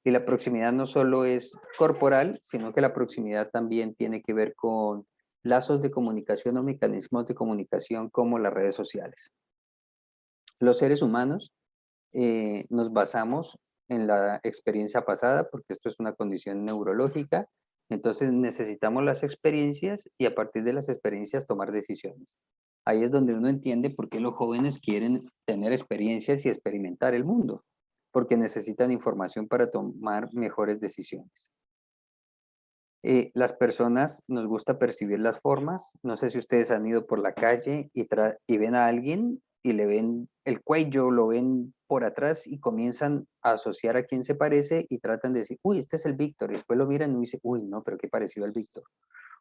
Y la proximidad no solo es corporal, sino que la proximidad también tiene que ver con lazos de comunicación o mecanismos de comunicación como las redes sociales. Los seres humanos nos basamos en la experiencia pasada porque esto es una condición neurológica, entonces necesitamos las experiencias y a partir de las experiencias tomar decisiones. Ahí es donde uno entiende por qué los jóvenes quieren tener experiencias y experimentar el mundo, porque necesitan información para tomar mejores decisiones. Las personas nos gusta percibir las formas. No sé si ustedes han ido por la calle y ven a alguien y le ven el cuello, lo ven por atrás y comienzan a asociar a quién se parece y tratan de decir, uy, este es el Víctor. Y después lo miran y dicen, uy, no, pero qué parecido al Víctor.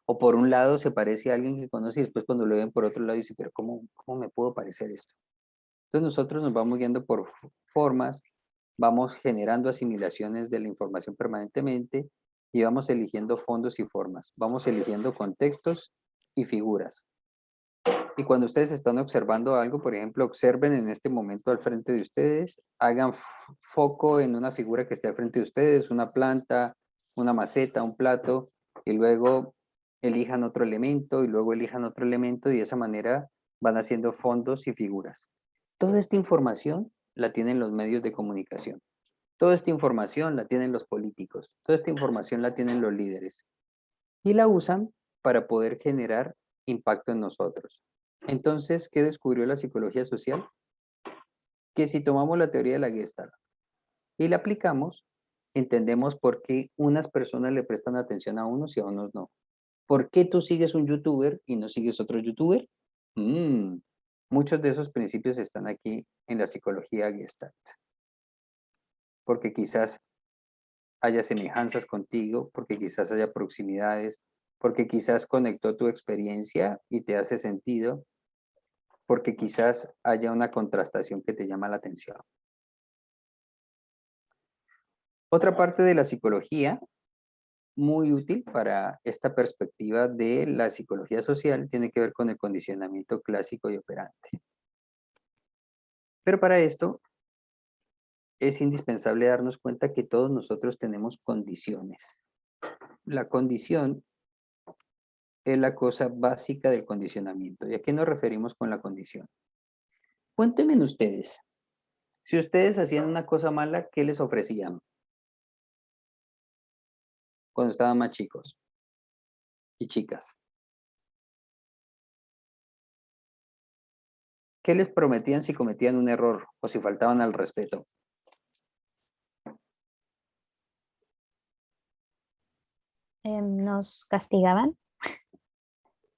O por un lado se parece a alguien que conoce y después cuando lo ven por otro lado dicen, pero ¿cómo me puedo parecer esto? Entonces nosotros nos vamos guiando por formas, vamos generando asimilaciones de la información permanentemente y vamos eligiendo fondos y formas, vamos eligiendo contextos y figuras. Y cuando ustedes están observando algo, por ejemplo, observen en este momento al frente de ustedes, hagan foco en una figura que esté al frente de ustedes, una planta, una maceta, un plato, y luego elijan otro elemento, y luego elijan otro elemento, y de esa manera van haciendo fondos y figuras. Toda esta información la tienen los medios de comunicación. Toda esta información la tienen los políticos. Toda esta información la tienen los líderes. y la usan para poder generar impacto en nosotros. Entonces, ¿qué descubrió la psicología social? Que si tomamos la teoría de la Gestalt y la aplicamos, entendemos por qué unas personas le prestan atención a unos y a unos no. ¿Por qué tú sigues un youtuber y no sigues otro youtuber? Muchos de esos principios están aquí en la psicología Gestalt. Porque quizás haya semejanzas contigo, porque quizás haya proximidades, porque quizás conectó tu experiencia y te hace sentido, porque quizás haya una contrastación que te llama la atención. Otra parte de la psicología muy útil para esta perspectiva de la psicología social tiene que ver con el condicionamiento clásico y operante. Pero para esto es indispensable darnos cuenta que todos nosotros tenemos condiciones. La condición es la cosa básica del condicionamiento. ¿Y a qué nos referimos con la condición? Cuéntenme ustedes. Si ustedes hacían una cosa mala, ¿qué les ofrecían? Cuando estaban más chicos y chicas. ¿Qué les prometían si cometían un error o si faltaban al respeto? Nos castigaban.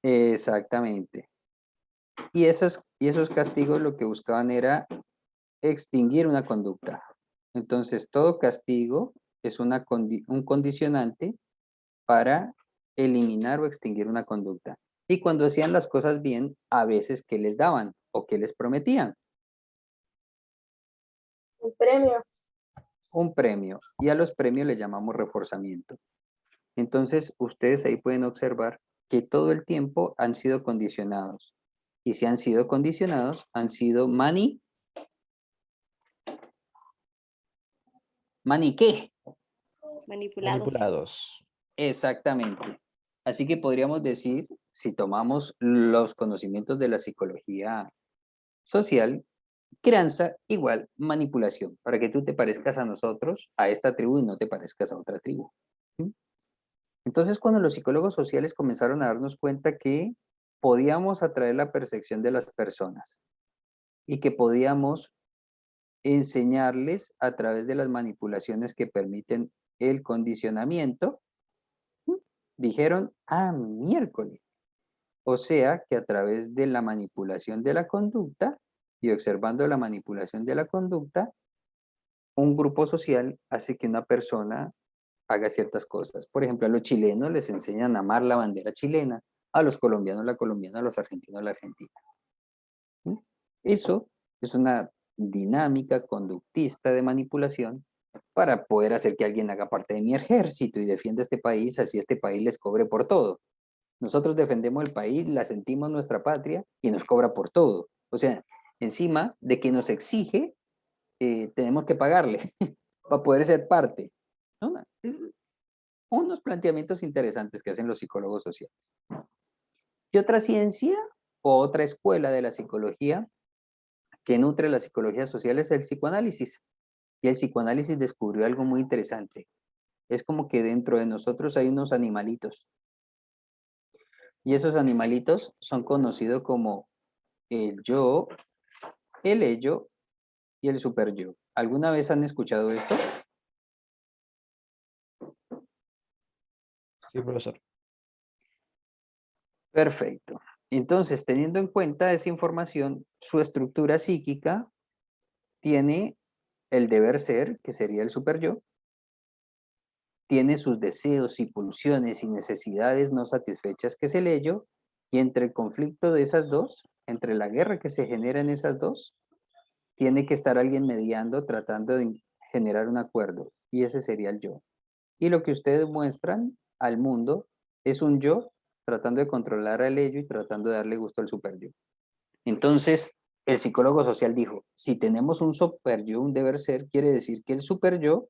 Exactamente. Y esos castigos lo que buscaban era extinguir una conducta. Entonces, todo castigo es un condicionante para eliminar o extinguir una conducta. Y cuando hacían las cosas bien, a veces, ¿qué les daban o qué les prometían? Un premio. Un premio. Y a los premios les llamamos reforzamiento. Entonces, ustedes ahí pueden observar que todo el tiempo han sido condicionados. Y si han sido condicionados, han sido ¿Mani qué? Manipulados. Exactamente. Así que podríamos decir, si tomamos los conocimientos de la psicología social, crianza igual manipulación, para que tú te parezcas a nosotros, a esta tribu, y no te parezcas a otra tribu. ¿Sí? Entonces, cuando los psicólogos sociales comenzaron a darnos cuenta que podíamos atraer la percepción de las personas y que podíamos enseñarles a través de las manipulaciones que permiten el condicionamiento, dijeron, miércoles. O sea que a través de la manipulación de la conducta y observando la manipulación de la conducta, un grupo social hace que una persona haga ciertas cosas. Por ejemplo, a los chilenos les enseñan a amar la bandera chilena, a los colombianos la colombiana, a los argentinos la argentina. Eso es una dinámica conductista de manipulación para poder hacer que alguien haga parte de mi ejército y defienda este país, así este país les cobre por todo. Nosotros defendemos el país, la sentimos nuestra patria y nos cobra por todo. O sea, encima de que nos exige, tenemos que pagarle para poder ser parte. ¿No? Unos planteamientos interesantes que hacen los psicólogos sociales. Y otra ciencia o otra escuela de la psicología que nutre la psicología social es el psicoanálisis. Y el psicoanálisis descubrió algo muy interesante. Es como que dentro de nosotros hay unos animalitos. Y esos animalitos son conocidos como el yo, el ello y el superyo. ¿Alguna vez han escuchado esto? Sí, profesor. Perfecto. Entonces, teniendo en cuenta esa información, su estructura psíquica tiene el deber ser, que sería el superyo, tiene sus deseos y pulsiones y necesidades no satisfechas, que es el ello, y entre el conflicto de esas dos, entre la guerra que se genera en esas dos, tiene que estar alguien mediando, tratando de generar un acuerdo, y ese sería el yo. Y lo que ustedes muestran al mundo es un yo tratando de controlar al ello y tratando de darle gusto al superyo. Entonces, el psicólogo social dijo, si tenemos un superyo, un deber ser, quiere decir que el superyo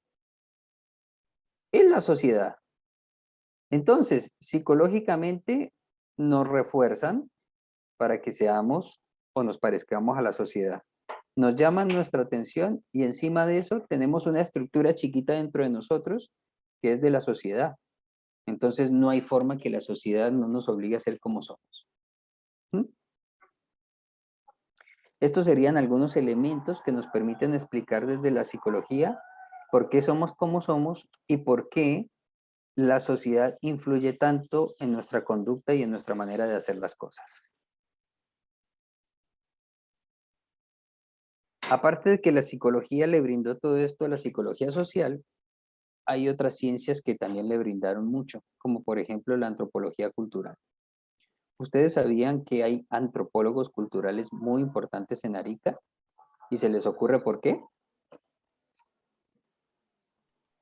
es la sociedad. Entonces, psicológicamente nos refuerzan para que seamos o nos parezcamos a la sociedad. Nos llaman nuestra atención y encima de eso tenemos una estructura chiquita dentro de nosotros que es de la sociedad. Entonces no hay forma que la sociedad no nos obligue a ser como somos. ¿Mm? Estos serían algunos elementos que nos permiten explicar desde la psicología por qué somos como somos y por qué la sociedad influye tanto en nuestra conducta y en nuestra manera de hacer las cosas. Aparte de que la psicología le brindó todo esto a la psicología social, hay otras ciencias que también le brindaron mucho, como por ejemplo la antropología cultural. ¿Ustedes sabían que hay antropólogos culturales muy importantes en Arica? ¿Y se les ocurre por qué?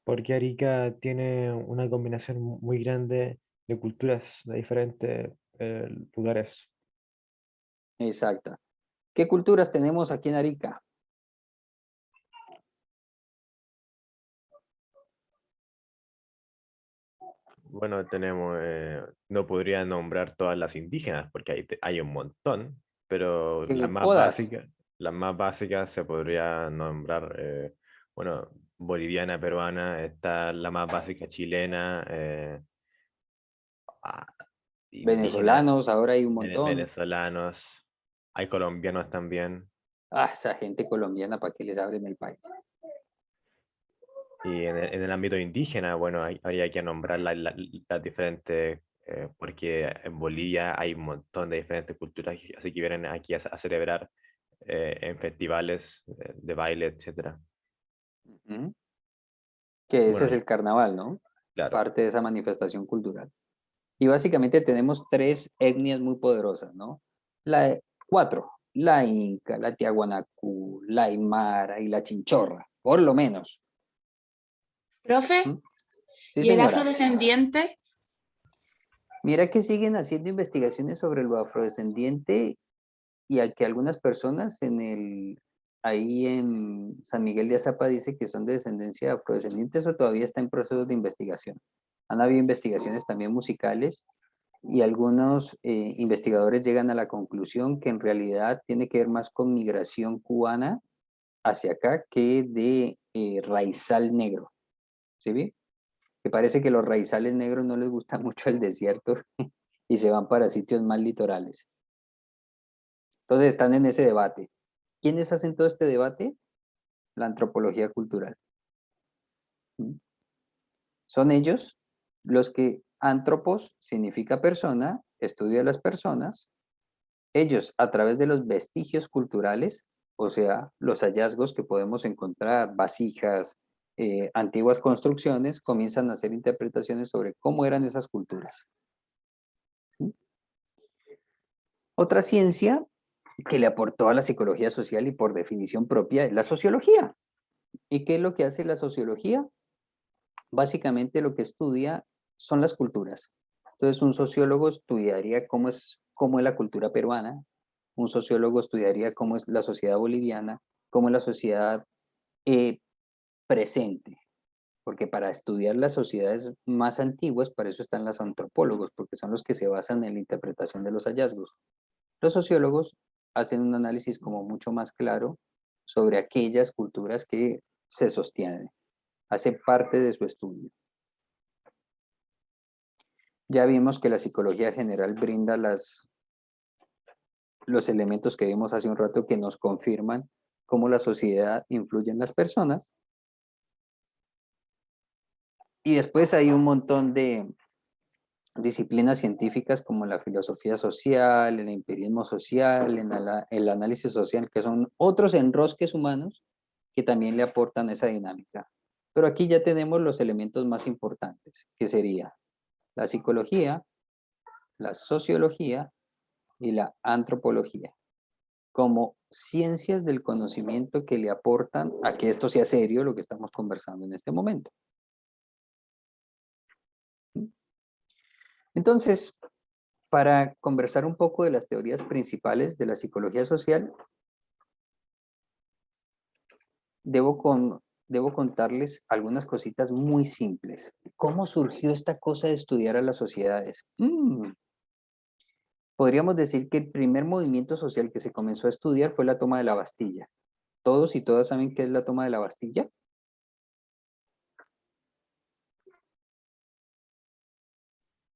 Porque Arica tiene una combinación muy grande de culturas de diferentes lugares. Exacto. ¿Qué culturas tenemos aquí en Arica? Bueno, tenemos, no podría nombrar todas las indígenas porque hay un montón, pero Todas. las más básicas se podría nombrar, bueno, boliviana, peruana, está la más básica chilena, ah, indígenas, Venezolanos, ahora hay un montón. venezolanos, hay colombianos también. Ah, esa gente colombiana, ¿para qué les abren el país? Y en el ámbito indígena, bueno, habría que nombrar las diferentes, porque en Bolivia hay un montón de diferentes culturas, así que vienen aquí a celebrar en festivales de baile, etcétera. Ujú. Que ese Bueno, es el carnaval, ¿no? claro. Parte de esa manifestación cultural. Y básicamente tenemos tres etnias muy poderosas, ¿no? Cuatro: la Inca, la Tiahuanacú, la Aymara y la Chinchorra, por lo menos. Profe, ¿Mm? Sí, ¿y el señora. afrodescendiente? Mira que siguen haciendo investigaciones sobre lo afrodescendiente y a que algunas personas ahí en San Miguel de Azapa dice que son de descendencia afrodescendiente. Eso todavía está en proceso de investigación. Han habido investigaciones también musicales y algunos investigadores llegan a la conclusión que en realidad tiene que ver más con migración cubana hacia acá que de raizal negro. ¿Sí vi? Que parece que los raizales negros no les gusta mucho el desierto y se van para sitios más litorales. Entonces están en ese debate. ¿Quiénes hacen todo este debate? La antropología cultural. ¿Mm? Son ellos los que antropos significa persona, estudia a las personas. Ellos, a través de los vestigios culturales, o sea, los hallazgos que podemos encontrar, vasijas, antiguas construcciones, comienzan a hacer interpretaciones sobre cómo eran esas culturas. ¿Mm? Otra ciencia que le aportó a la psicología social y por definición propia es la sociología. ¿Y qué es lo que hace la sociología? Básicamente lo que estudia son las culturas. Entonces un sociólogo estudiaría cómo es la cultura peruana, un sociólogo estudiaría cómo es la sociedad boliviana, cómo es la sociedad presente, porque para estudiar las sociedades más antiguas, para eso están los antropólogos, porque son los que se basan en la interpretación de los hallazgos. Los sociólogos hacen un análisis como mucho más claro sobre aquellas culturas que se sostienen, hace parte de su estudio. Ya vimos que la psicología general brinda los elementos que vimos hace un rato que nos confirman cómo la sociedad influye en las personas. Y después hay un montón de disciplinas científicas como la filosofía social, el empirismo social, el análisis social, que son otros enrosques humanos que también le aportan esa dinámica. Pero aquí ya tenemos los elementos más importantes, que sería la psicología, la sociología y la antropología, como ciencias del conocimiento que le aportan a que esto sea serio lo que estamos conversando en este momento. Entonces, para conversar un poco de las teorías principales de la psicología social, debo contarles algunas cositas muy simples. ¿Cómo surgió esta cosa de estudiar a las sociedades? Podríamos decir que el primer movimiento social que se comenzó a estudiar fue la toma de la Bastilla. ¿Todos y todas saben qué es la toma de la Bastilla?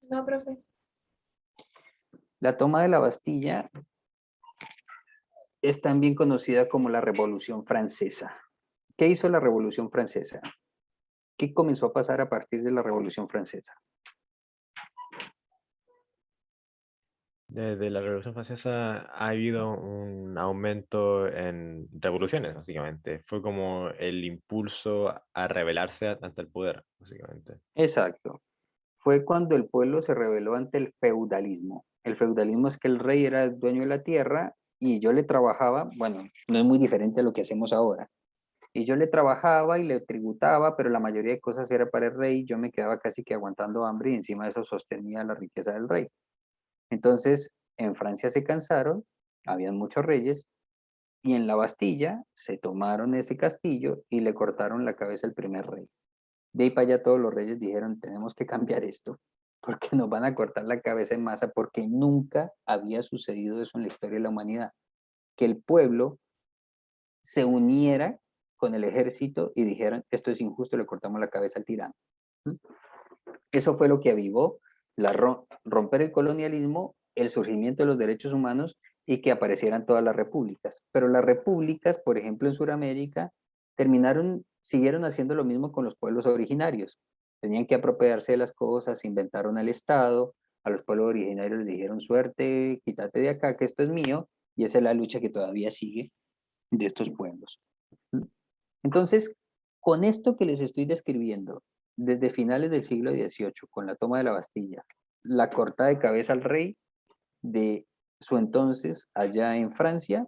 No, profe. La toma de la Bastilla es también conocida como la Revolución Francesa. ¿Qué hizo la Revolución Francesa? ¿Qué comenzó a pasar a partir de la Revolución Francesa? Desde la Revolución Francesa ha habido un aumento en revoluciones, básicamente. Fue como el impulso a rebelarse ante el poder, básicamente. Exacto. Fue cuando el pueblo se rebeló ante el feudalismo. El feudalismo es que el rey era el dueño de la tierra y yo le trabajaba, bueno, no es muy diferente a lo que hacemos ahora. Y yo le trabajaba y le tributaba, pero la mayoría de cosas era para el rey, yo me quedaba casi que aguantando hambre y encima de eso sostenía la riqueza del rey. Entonces, en Francia se cansaron, habían muchos reyes, y en la Bastilla se tomaron ese castillo y le cortaron la cabeza al primer rey. De ahí para allá todos los reyes dijeron, tenemos que cambiar esto, porque nos van a cortar la cabeza en masa, porque nunca había sucedido eso en la historia de la humanidad, que el pueblo se uniera con el ejército y dijeran, esto es injusto, le cortamos la cabeza al tirano. Eso fue lo que avivó romper el colonialismo, el surgimiento de los derechos humanos y que aparecieran todas las repúblicas. Pero las repúblicas, por ejemplo, en Sudamérica, siguieron haciendo lo mismo con los pueblos originarios. Tenían que apropiarse de las cosas, inventaron el Estado, a los pueblos originarios les dijeron suerte, quítate de acá, que esto es mío, y esa es la lucha que todavía sigue de estos pueblos. Entonces, con esto que les estoy describiendo, desde finales del siglo XVIII, con la toma de la Bastilla, la cortada de cabeza al rey de su entonces allá en Francia,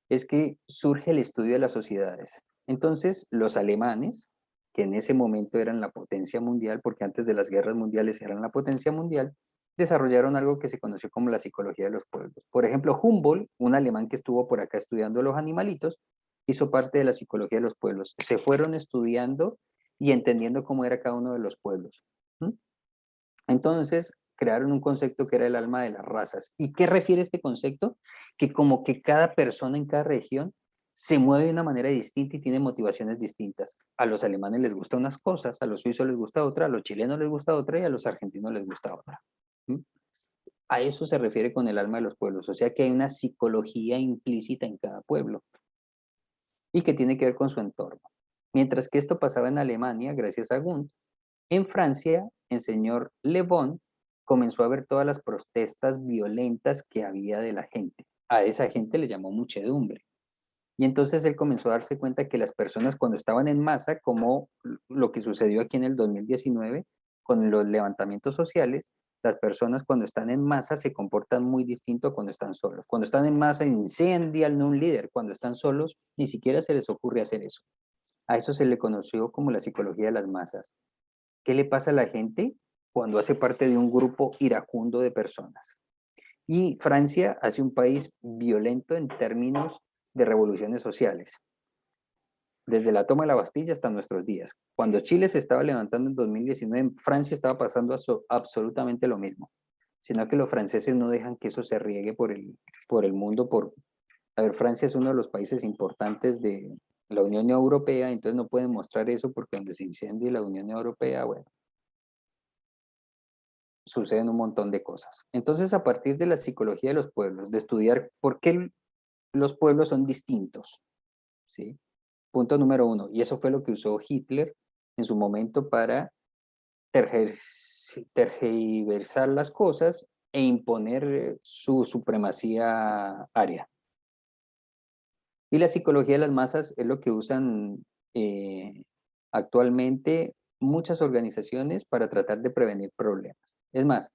es que surge el estudio de las sociedades. Entonces, los alemanes, que en ese momento eran la potencia mundial, porque antes de las guerras mundiales eran la potencia mundial, desarrollaron algo que se conoció como la psicología de los pueblos. Por ejemplo, Humboldt, un alemán que estuvo por acá estudiando los animalitos, hizo parte de la psicología de los pueblos. Se fueron estudiando y entendiendo cómo era cada uno de los pueblos. Entonces, crearon un concepto que era el alma de las razas. ¿Y qué refiere este concepto? Que como que cada persona en cada región se mueve de una manera distinta y tiene motivaciones distintas. A los alemanes les gustan unas cosas, a los suizos les gusta otra, a los chilenos les gusta otra y a los argentinos les gusta otra. A eso se refiere con el alma de los pueblos, o sea que hay una psicología implícita en cada pueblo y que tiene que ver con su entorno. Mientras que esto pasaba en Alemania, gracias a Wundt, en Francia, el señor Le Bon comenzó a ver todas las protestas violentas que había de la gente. A esa gente le llamó muchedumbre. Y entonces él comenzó a darse cuenta que las personas cuando estaban en masa, como lo que sucedió aquí en el 2019 con los levantamientos sociales, las personas cuando están en masa se comportan muy distinto a cuando están solos. Cuando están en masa incendian a un líder, cuando están solos ni siquiera se les ocurre hacer eso. A eso se le conoció como la psicología de las masas. ¿Qué le pasa a la gente cuando hace parte de un grupo iracundo de personas? Y Francia hace un país violento en términos de revoluciones sociales. Desde la toma de la Bastilla hasta nuestros días. Cuando Chile se estaba levantando en 2019, en Francia estaba pasando absolutamente lo mismo. Sino que los franceses no dejan que eso se riegue por el mundo. A ver, Francia es uno de los países importantes de la Unión Europea, entonces no pueden mostrar eso porque donde se incendie la Unión Europea, bueno, suceden un montón de cosas. Entonces, a partir de la psicología de los pueblos, de estudiar por qué los pueblos son distintos, ¿sí? Punto número 1, y eso fue lo que usó Hitler en su momento para tergiversar las cosas e imponer su supremacía aria. Y la psicología de las masas es lo que usan actualmente muchas organizaciones para tratar de prevenir problemas. Es más,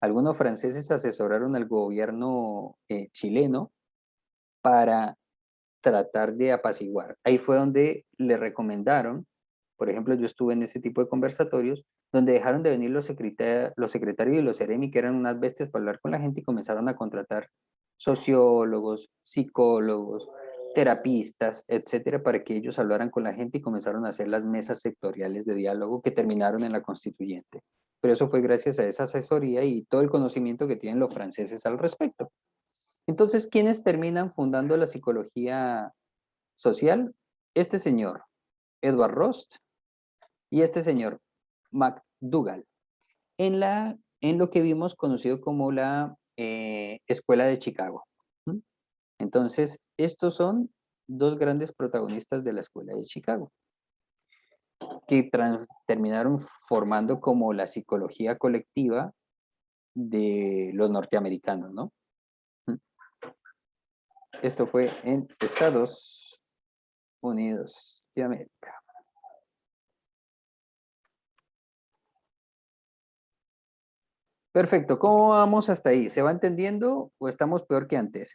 algunos franceses asesoraron al gobierno chileno para tratar de apaciguar. Ahí fue donde le recomendaron, por ejemplo, yo estuve en ese tipo de conversatorios, donde dejaron de venir los secretarios y los seremi, que eran unas bestias para hablar con la gente, y comenzaron a contratar sociólogos, psicólogos, terapistas, etcétera, para que ellos hablaran con la gente y comenzaron a hacer las mesas sectoriales de diálogo que terminaron en la constituyente. Pero eso fue gracias a esa asesoría y todo el conocimiento que tienen los franceses al respecto. Entonces, ¿quiénes terminan fundando la psicología social? Este señor, Edward Rost, y este señor, McDougall. En la en lo que vimos conocido como la Escuela de Chicago. Entonces, estos son dos grandes protagonistas de la Escuela de Chicago, que terminaron formando como la psicología colectiva de los norteamericanos, ¿no? Esto fue en Estados Unidos de América. Perfecto, ¿cómo vamos hasta ahí? ¿Se va entendiendo o estamos peor que antes?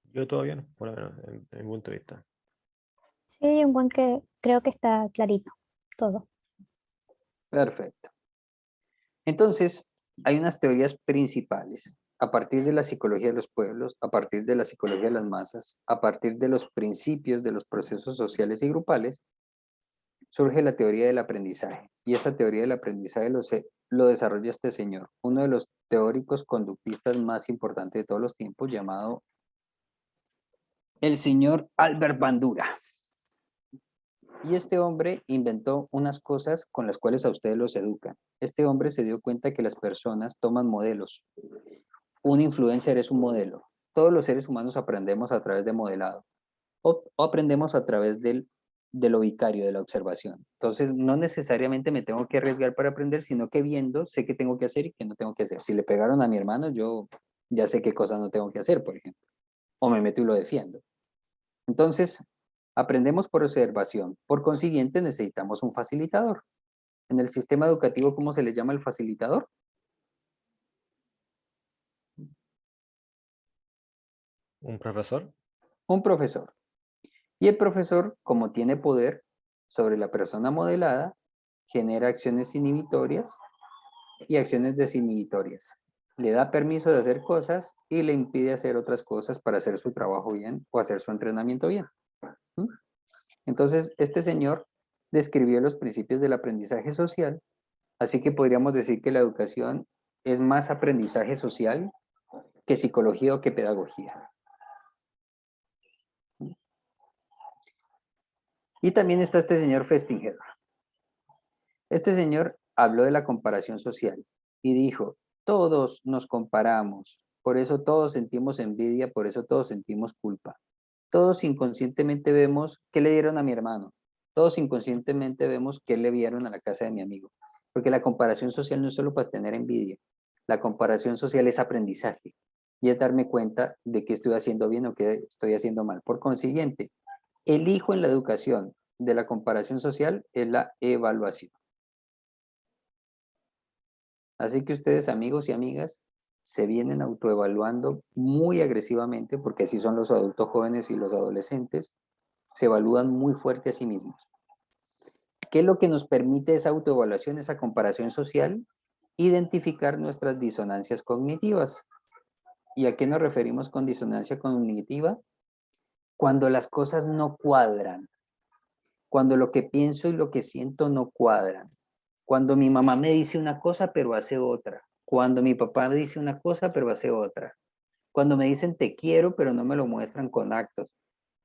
Yo todavía no, por lo menos, en mi punto de vista. Sí, hay un buen que creo que está clarito todo. Perfecto. Entonces, hay unas teorías principales a partir de la psicología de los pueblos, a partir de la psicología de las masas, a partir de los principios de los procesos sociales y grupales, surge la teoría del aprendizaje. Y esa teoría del aprendizaje lo desarrolla este señor, uno de los teóricos conductistas más importantes de todos los tiempos, llamado el señor Albert Bandura. Y este hombre inventó unas cosas con las cuales a ustedes los educan. Este hombre se dio cuenta que las personas toman modelos. Un influencer es un modelo. Todos los seres humanos aprendemos a través de modelado. O aprendemos a través de lo vicario, de la observación. Entonces, no necesariamente me tengo que arriesgar para aprender, sino que viendo sé qué tengo que hacer y qué no tengo que hacer. Si le pegaron a mi hermano, yo ya sé qué cosas no tengo que hacer, por ejemplo. O me meto y lo defiendo. Entonces, aprendemos por observación. Por consiguiente, necesitamos un facilitador. En el sistema educativo, ¿cómo se le llama el facilitador? ¿Un profesor? Un profesor. Y el profesor, como tiene poder sobre la persona modelada, genera acciones inhibitorias y acciones desinhibitorias. Le da permiso de hacer cosas y le impide hacer otras cosas para hacer su trabajo bien o hacer su entrenamiento bien. Entonces, este señor describió los principios del aprendizaje social, así que podríamos decir que la educación es más aprendizaje social que psicología o que pedagogía. Y también está este señor Festinger. Este señor habló de la comparación social y dijo, todos nos comparamos, por eso todos sentimos envidia, por eso todos sentimos culpa. Todos inconscientemente vemos qué le dieron a mi hermano. Todos inconscientemente vemos qué le dieron a la casa de mi amigo. Porque la comparación social no es solo para tener envidia. La comparación social es aprendizaje. Y es darme cuenta de qué estoy haciendo bien o qué estoy haciendo mal. Por consiguiente, el hijo en la educación de la comparación social es la evaluación. Así que ustedes, amigos y amigas, se vienen autoevaluando muy agresivamente, porque así son los adultos jóvenes y los adolescentes, se evalúan muy fuerte a sí mismos. ¿Qué es lo que nos permite esa autoevaluación, esa comparación social? Identificar nuestras disonancias cognitivas. ¿Y a qué nos referimos con disonancia cognitiva? Cuando las cosas no cuadran, cuando lo que pienso y lo que siento no cuadran, cuando mi mamá me dice una cosa pero hace otra, cuando mi papá me dice una cosa pero hace otra, cuando me dicen te quiero pero no me lo muestran con actos.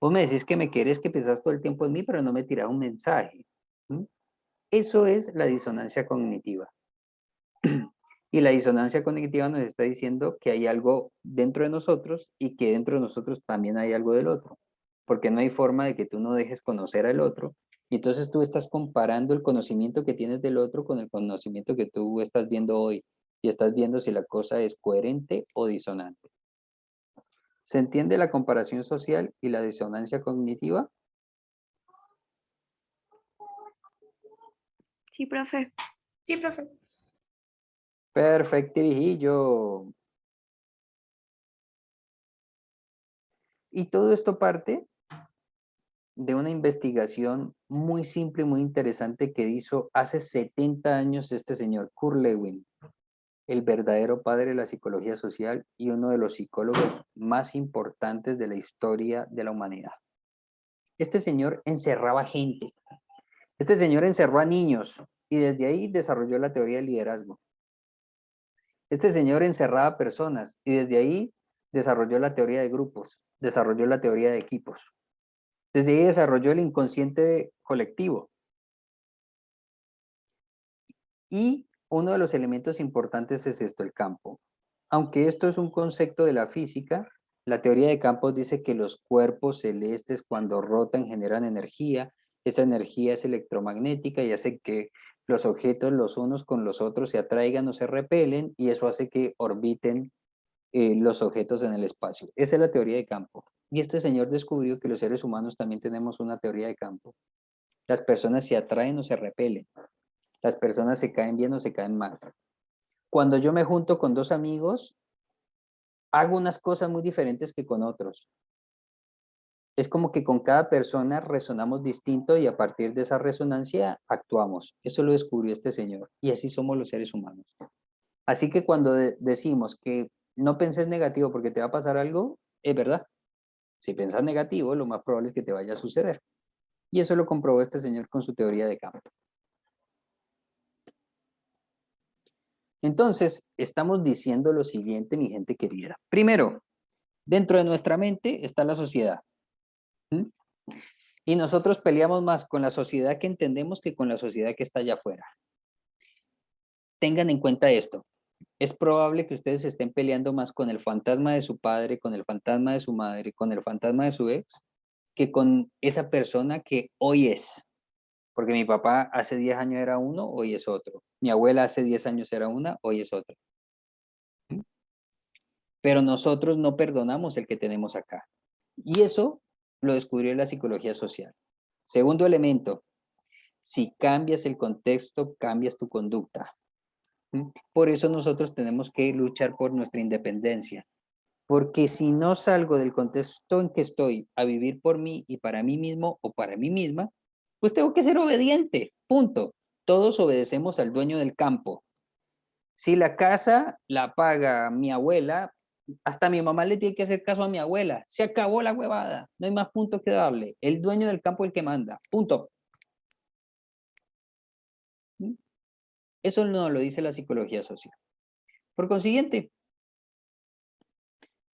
Vos me decís que me quieres, que pensás todo el tiempo en mí pero no me tirás un mensaje. Eso es la disonancia cognitiva. Y la disonancia cognitiva nos está diciendo que hay algo dentro de nosotros y que dentro de nosotros también hay algo del otro. Porque no hay forma de que tú no dejes conocer al otro. Y entonces tú estás comparando el conocimiento que tienes del otro con el conocimiento que tú estás viendo hoy. Y estás viendo si la cosa es coherente o disonante. ¿Se entiende la comparación social y la disonancia cognitiva? Sí, profe. Sí, profe. Perfectirijillo. Y todo esto parte de una investigación muy simple y muy interesante que hizo hace 70 años este señor Kurt Lewin, el verdadero padre de la psicología social y uno de los psicólogos más importantes de la historia de la humanidad. Este señor encerraba gente. Este señor encerró a niños y desde ahí desarrolló la teoría del liderazgo. Este señor encerraba personas y desde ahí desarrolló la teoría de grupos, desarrolló la teoría de equipos. Desde ahí desarrolló el inconsciente colectivo. Y uno de los elementos importantes es esto, el campo. Aunque esto es un concepto de la física, la teoría de campos dice que los cuerpos celestes cuando rotan generan energía. Esa energía es electromagnética y hace que los objetos los unos con los otros se atraigan o se repelen, y eso hace que orbiten los objetos en el espacio. Esa es la teoría de campo. Y este señor descubrió que los seres humanos también tenemos una teoría de campo. Las personas se atraen o se repelen. Las personas se caen bien o se caen mal. Cuando yo me junto con dos amigos, hago unas cosas muy diferentes que con otros. Es como que con cada persona resonamos distinto y a partir de esa resonancia actuamos. Eso lo descubrió este señor. Y así somos los seres humanos. Así que cuando decimos que no penses negativo porque te va a pasar algo, es verdad. Si piensas negativo, lo más probable es que te vaya a suceder. Y eso lo comprobó este señor con su teoría de campo. Entonces, estamos diciendo lo siguiente, mi gente querida. Primero, dentro de nuestra mente está la sociedad. ¿Mm? Y nosotros peleamos más con la sociedad que entendemos que con la sociedad que está allá afuera. Tengan en cuenta esto. Es probable que ustedes estén peleando más con el fantasma de su padre, con el fantasma de su madre, con el fantasma de su ex, que con esa persona que hoy es. Porque mi papá hace 10 años era uno, hoy es otro. Mi abuela hace 10 años era una, hoy es otra. Pero nosotros no perdonamos el que tenemos acá. Y eso lo descubrió la psicología social. Segundo elemento, si cambias el contexto, cambias tu conducta. Por eso nosotros tenemos que luchar por nuestra independencia. Porque si no salgo del contexto en que estoy a vivir por mí y para mí mismo o para mí misma, pues tengo que ser obediente, punto. Todos obedecemos al dueño del campo. Si la casa la paga mi abuela, hasta mi mamá le tiene que hacer caso a mi abuela. Se acabó la huevada, no hay más punto que darle. El dueño del campo es el que manda, punto. Eso no lo dice la psicología social. Por consiguiente,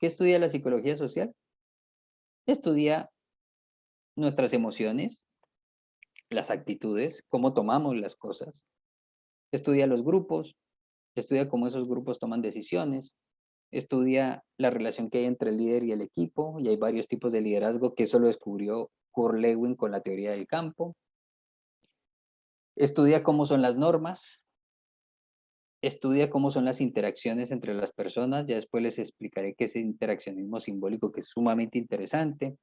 ¿qué estudia la psicología social? Estudia nuestras emociones, las actitudes, cómo tomamos las cosas. Estudia los grupos, estudia cómo esos grupos toman decisiones, estudia la relación que hay entre el líder y el equipo, y hay varios tipos de liderazgo que eso lo descubrió Kurt Lewin con la teoría del campo. Estudia cómo son las normas, estudia cómo son las interacciones entre las personas, ya después les explicaré qué es el interaccionismo simbólico, que es sumamente interesante.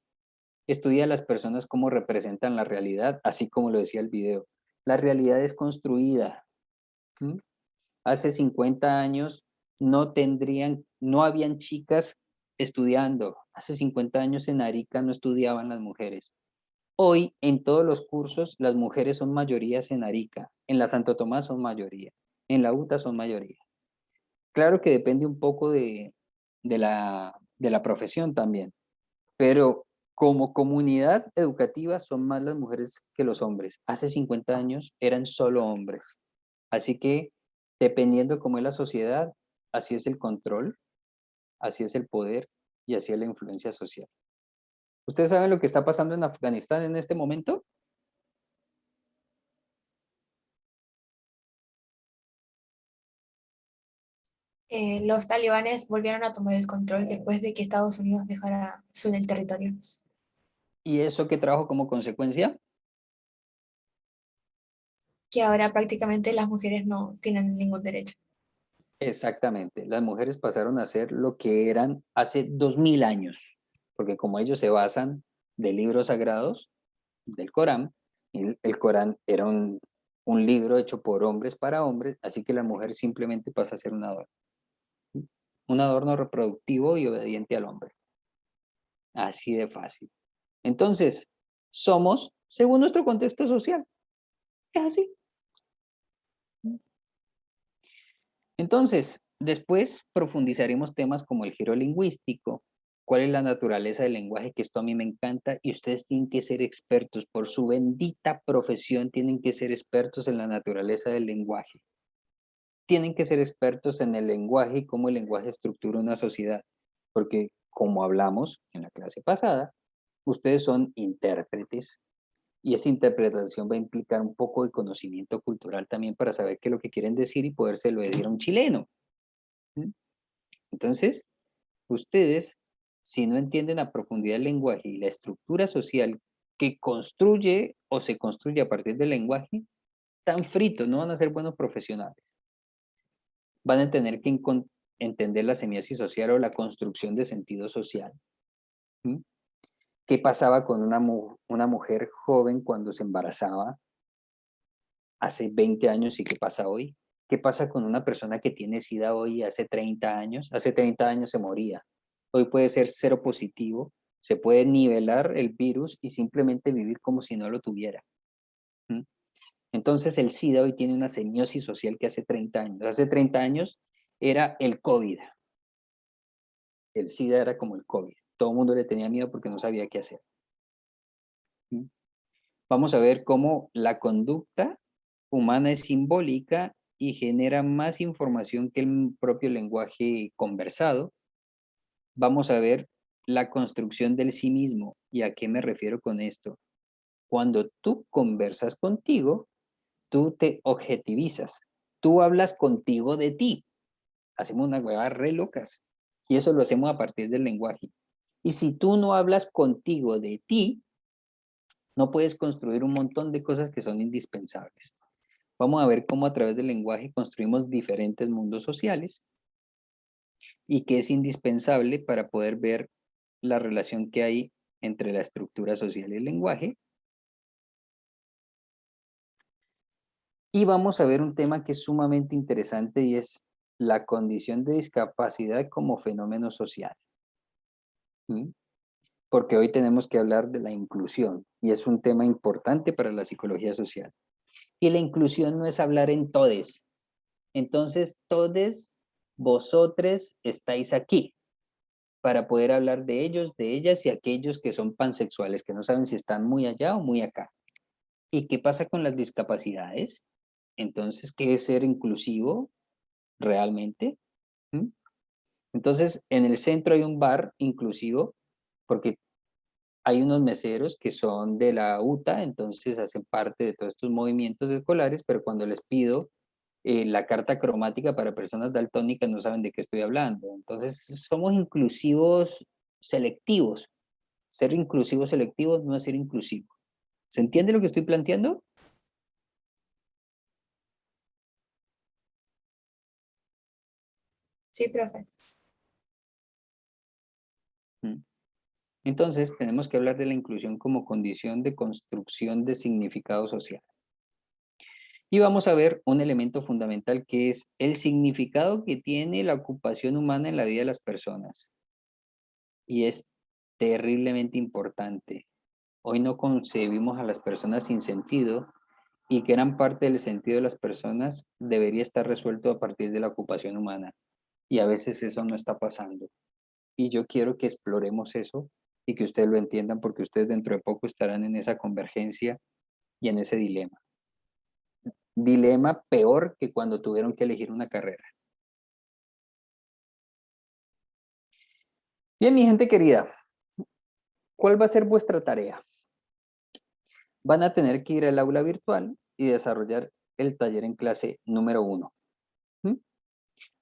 Estudia a las personas cómo representan la realidad, así como lo decía el video. La realidad es construida. Hace 50 años no habían chicas estudiando. Hace 50 años en Arica no estudiaban las mujeres. Hoy en todos los cursos las mujeres son mayorías en Arica. En la Santo Tomás son mayoría. En la UTA son mayoría. Claro que depende un poco de la profesión también. Pero como comunidad educativa son más las mujeres que los hombres. Hace 50 años eran solo hombres. Así que dependiendo cómo es la sociedad, así es el control, así es el poder y así es la influencia social. ¿Ustedes saben lo que está pasando en Afganistán en este momento? Los talibanes volvieron a tomar el control después de que Estados Unidos dejara el territorio. ¿Y eso qué trajo como consecuencia? Que ahora prácticamente las mujeres no tienen ningún derecho. Exactamente, las mujeres pasaron a ser lo que eran hace 2000 años, porque como ellos se basan de libros sagrados, del Corán, el Corán era un libro hecho por hombres para hombres, así que la mujer simplemente pasa a ser un adorno reproductivo y obediente al hombre. Así de fácil. Entonces, somos según nuestro contexto social. Es así. Entonces, después profundizaremos temas como el giro lingüístico, cuál es la naturaleza del lenguaje, que esto a mí me encanta, y ustedes tienen que ser expertos, por su bendita profesión tienen que ser expertos en la naturaleza del lenguaje. Tienen que ser expertos en el lenguaje y cómo el lenguaje estructura una sociedad, porque como hablamos en la clase pasada, Ustedes son intérpretes y esa interpretación va a implicar un poco de conocimiento cultural también para saber qué es lo que quieren decir y podérselo decir a un chileno. ¿Mm? Entonces, ustedes, si no entienden a profundidad el lenguaje y la estructura social que construye o se construye a partir del lenguaje, tan fritos, no van a ser buenos profesionales. Van a tener que entender la semiosis social o la construcción de sentido social. ¿Mm? ¿Qué pasaba con una mujer joven cuando se embarazaba hace 20 años y qué pasa hoy? ¿Qué pasa con una persona que tiene SIDA hoy hace 30 años? Hace 30 años se moría. Hoy puede ser cero positivo, se puede nivelar el virus y simplemente vivir como si no lo tuviera. ¿Mm? Entonces el SIDA hoy tiene una semiosis social que hace 30 años. Hace 30 años era el COVID. El SIDA era como el COVID. Todo el mundo le tenía miedo porque no sabía qué hacer. ¿Mm? Vamos a ver cómo la conducta humana es simbólica y genera más información que el propio lenguaje conversado. Vamos a ver la construcción del sí mismo. ¿Y a qué me refiero con esto? Cuando tú conversas contigo, tú te objetivizas. Tú hablas contigo de ti. Hacemos unas huevadas re locas. Y eso lo hacemos a partir del lenguaje. Y si tú no hablas contigo de ti, no puedes construir un montón de cosas que son indispensables. Vamos a ver cómo a través del lenguaje construimos diferentes mundos sociales y qué es indispensable para poder ver la relación que hay entre la estructura social y el lenguaje. Y vamos a ver un tema que es sumamente interesante y es la condición de discapacidad como fenómeno social. ¿Mm? Porque hoy tenemos que hablar de la inclusión y es un tema importante para la psicología social. Y la inclusión no es hablar en todes. Entonces, todes, vosotros estáis aquí para poder hablar de ellos, de ellas y aquellos que son pansexuales, que no saben si están muy allá o muy acá. ¿Y qué pasa con las discapacidades? Entonces, ¿qué es ser inclusivo realmente? ¿Mm? Entonces, en el centro hay un bar inclusivo porque hay unos meseros que son de la UTA, entonces hacen parte de todos estos movimientos escolares, pero cuando les pido la carta cromática para personas daltónicas no saben de qué estoy hablando. Entonces, somos inclusivos selectivos. Ser inclusivo selectivo no es ser inclusivo. ¿Se entiende lo que estoy planteando? Sí, profe. Entonces, tenemos que hablar de la inclusión como condición de construcción de significado social. Y vamos a ver un elemento fundamental que es el significado que tiene la ocupación humana en la vida de las personas. Y es terriblemente importante. Hoy no concebimos a las personas sin sentido y gran parte del sentido de las personas debería estar resuelto a partir de la ocupación humana. Y a veces eso no está pasando. Y yo quiero que exploremos eso y que ustedes lo entiendan porque ustedes dentro de poco estarán en esa convergencia y en ese dilema. Dilema peor que cuando tuvieron que elegir una carrera. Bien, mi gente querida, ¿cuál va a ser vuestra tarea? Van a tener que ir al aula virtual y desarrollar el taller en clase número 1.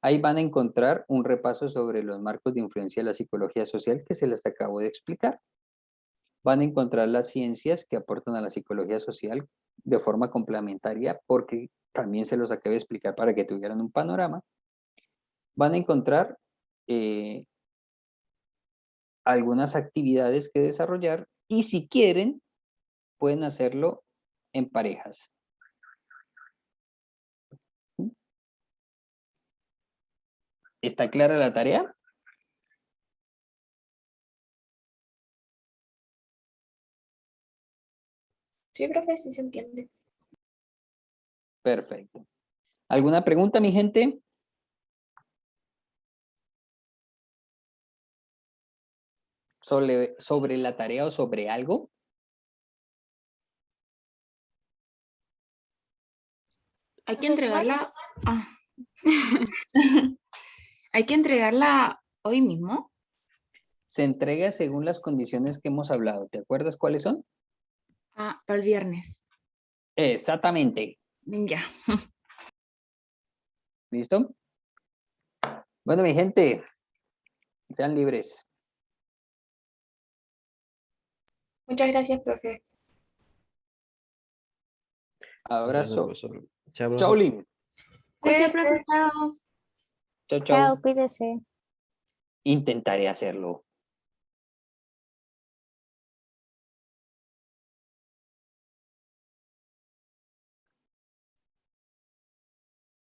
Ahí van a encontrar un repaso sobre los marcos de influencia de la psicología social que se les acabo de explicar. Van a encontrar las ciencias que aportan a la psicología social de forma complementaria porque también se los acabo de explicar para que tuvieran un panorama. Van a encontrar algunas actividades que desarrollar y si quieren pueden hacerlo en parejas. ¿Está clara la tarea? Sí, profe, sí se entiende. Perfecto. ¿Alguna pregunta, mi gente? ¿Sobre la tarea o sobre algo? Hay que entregarla. Hay que entregarla hoy mismo. Se entrega según las condiciones que hemos hablado. ¿Te acuerdas cuáles son? Ah, para el viernes. Exactamente. Ya. ¿Listo? Bueno, mi gente, sean libres. Muchas gracias, profe. Abrazo. profesor. Chao, profe. Chao, Lin. Cuídense. Chao. Chao, chao. Chao, cuídese. Intentaré hacerlo.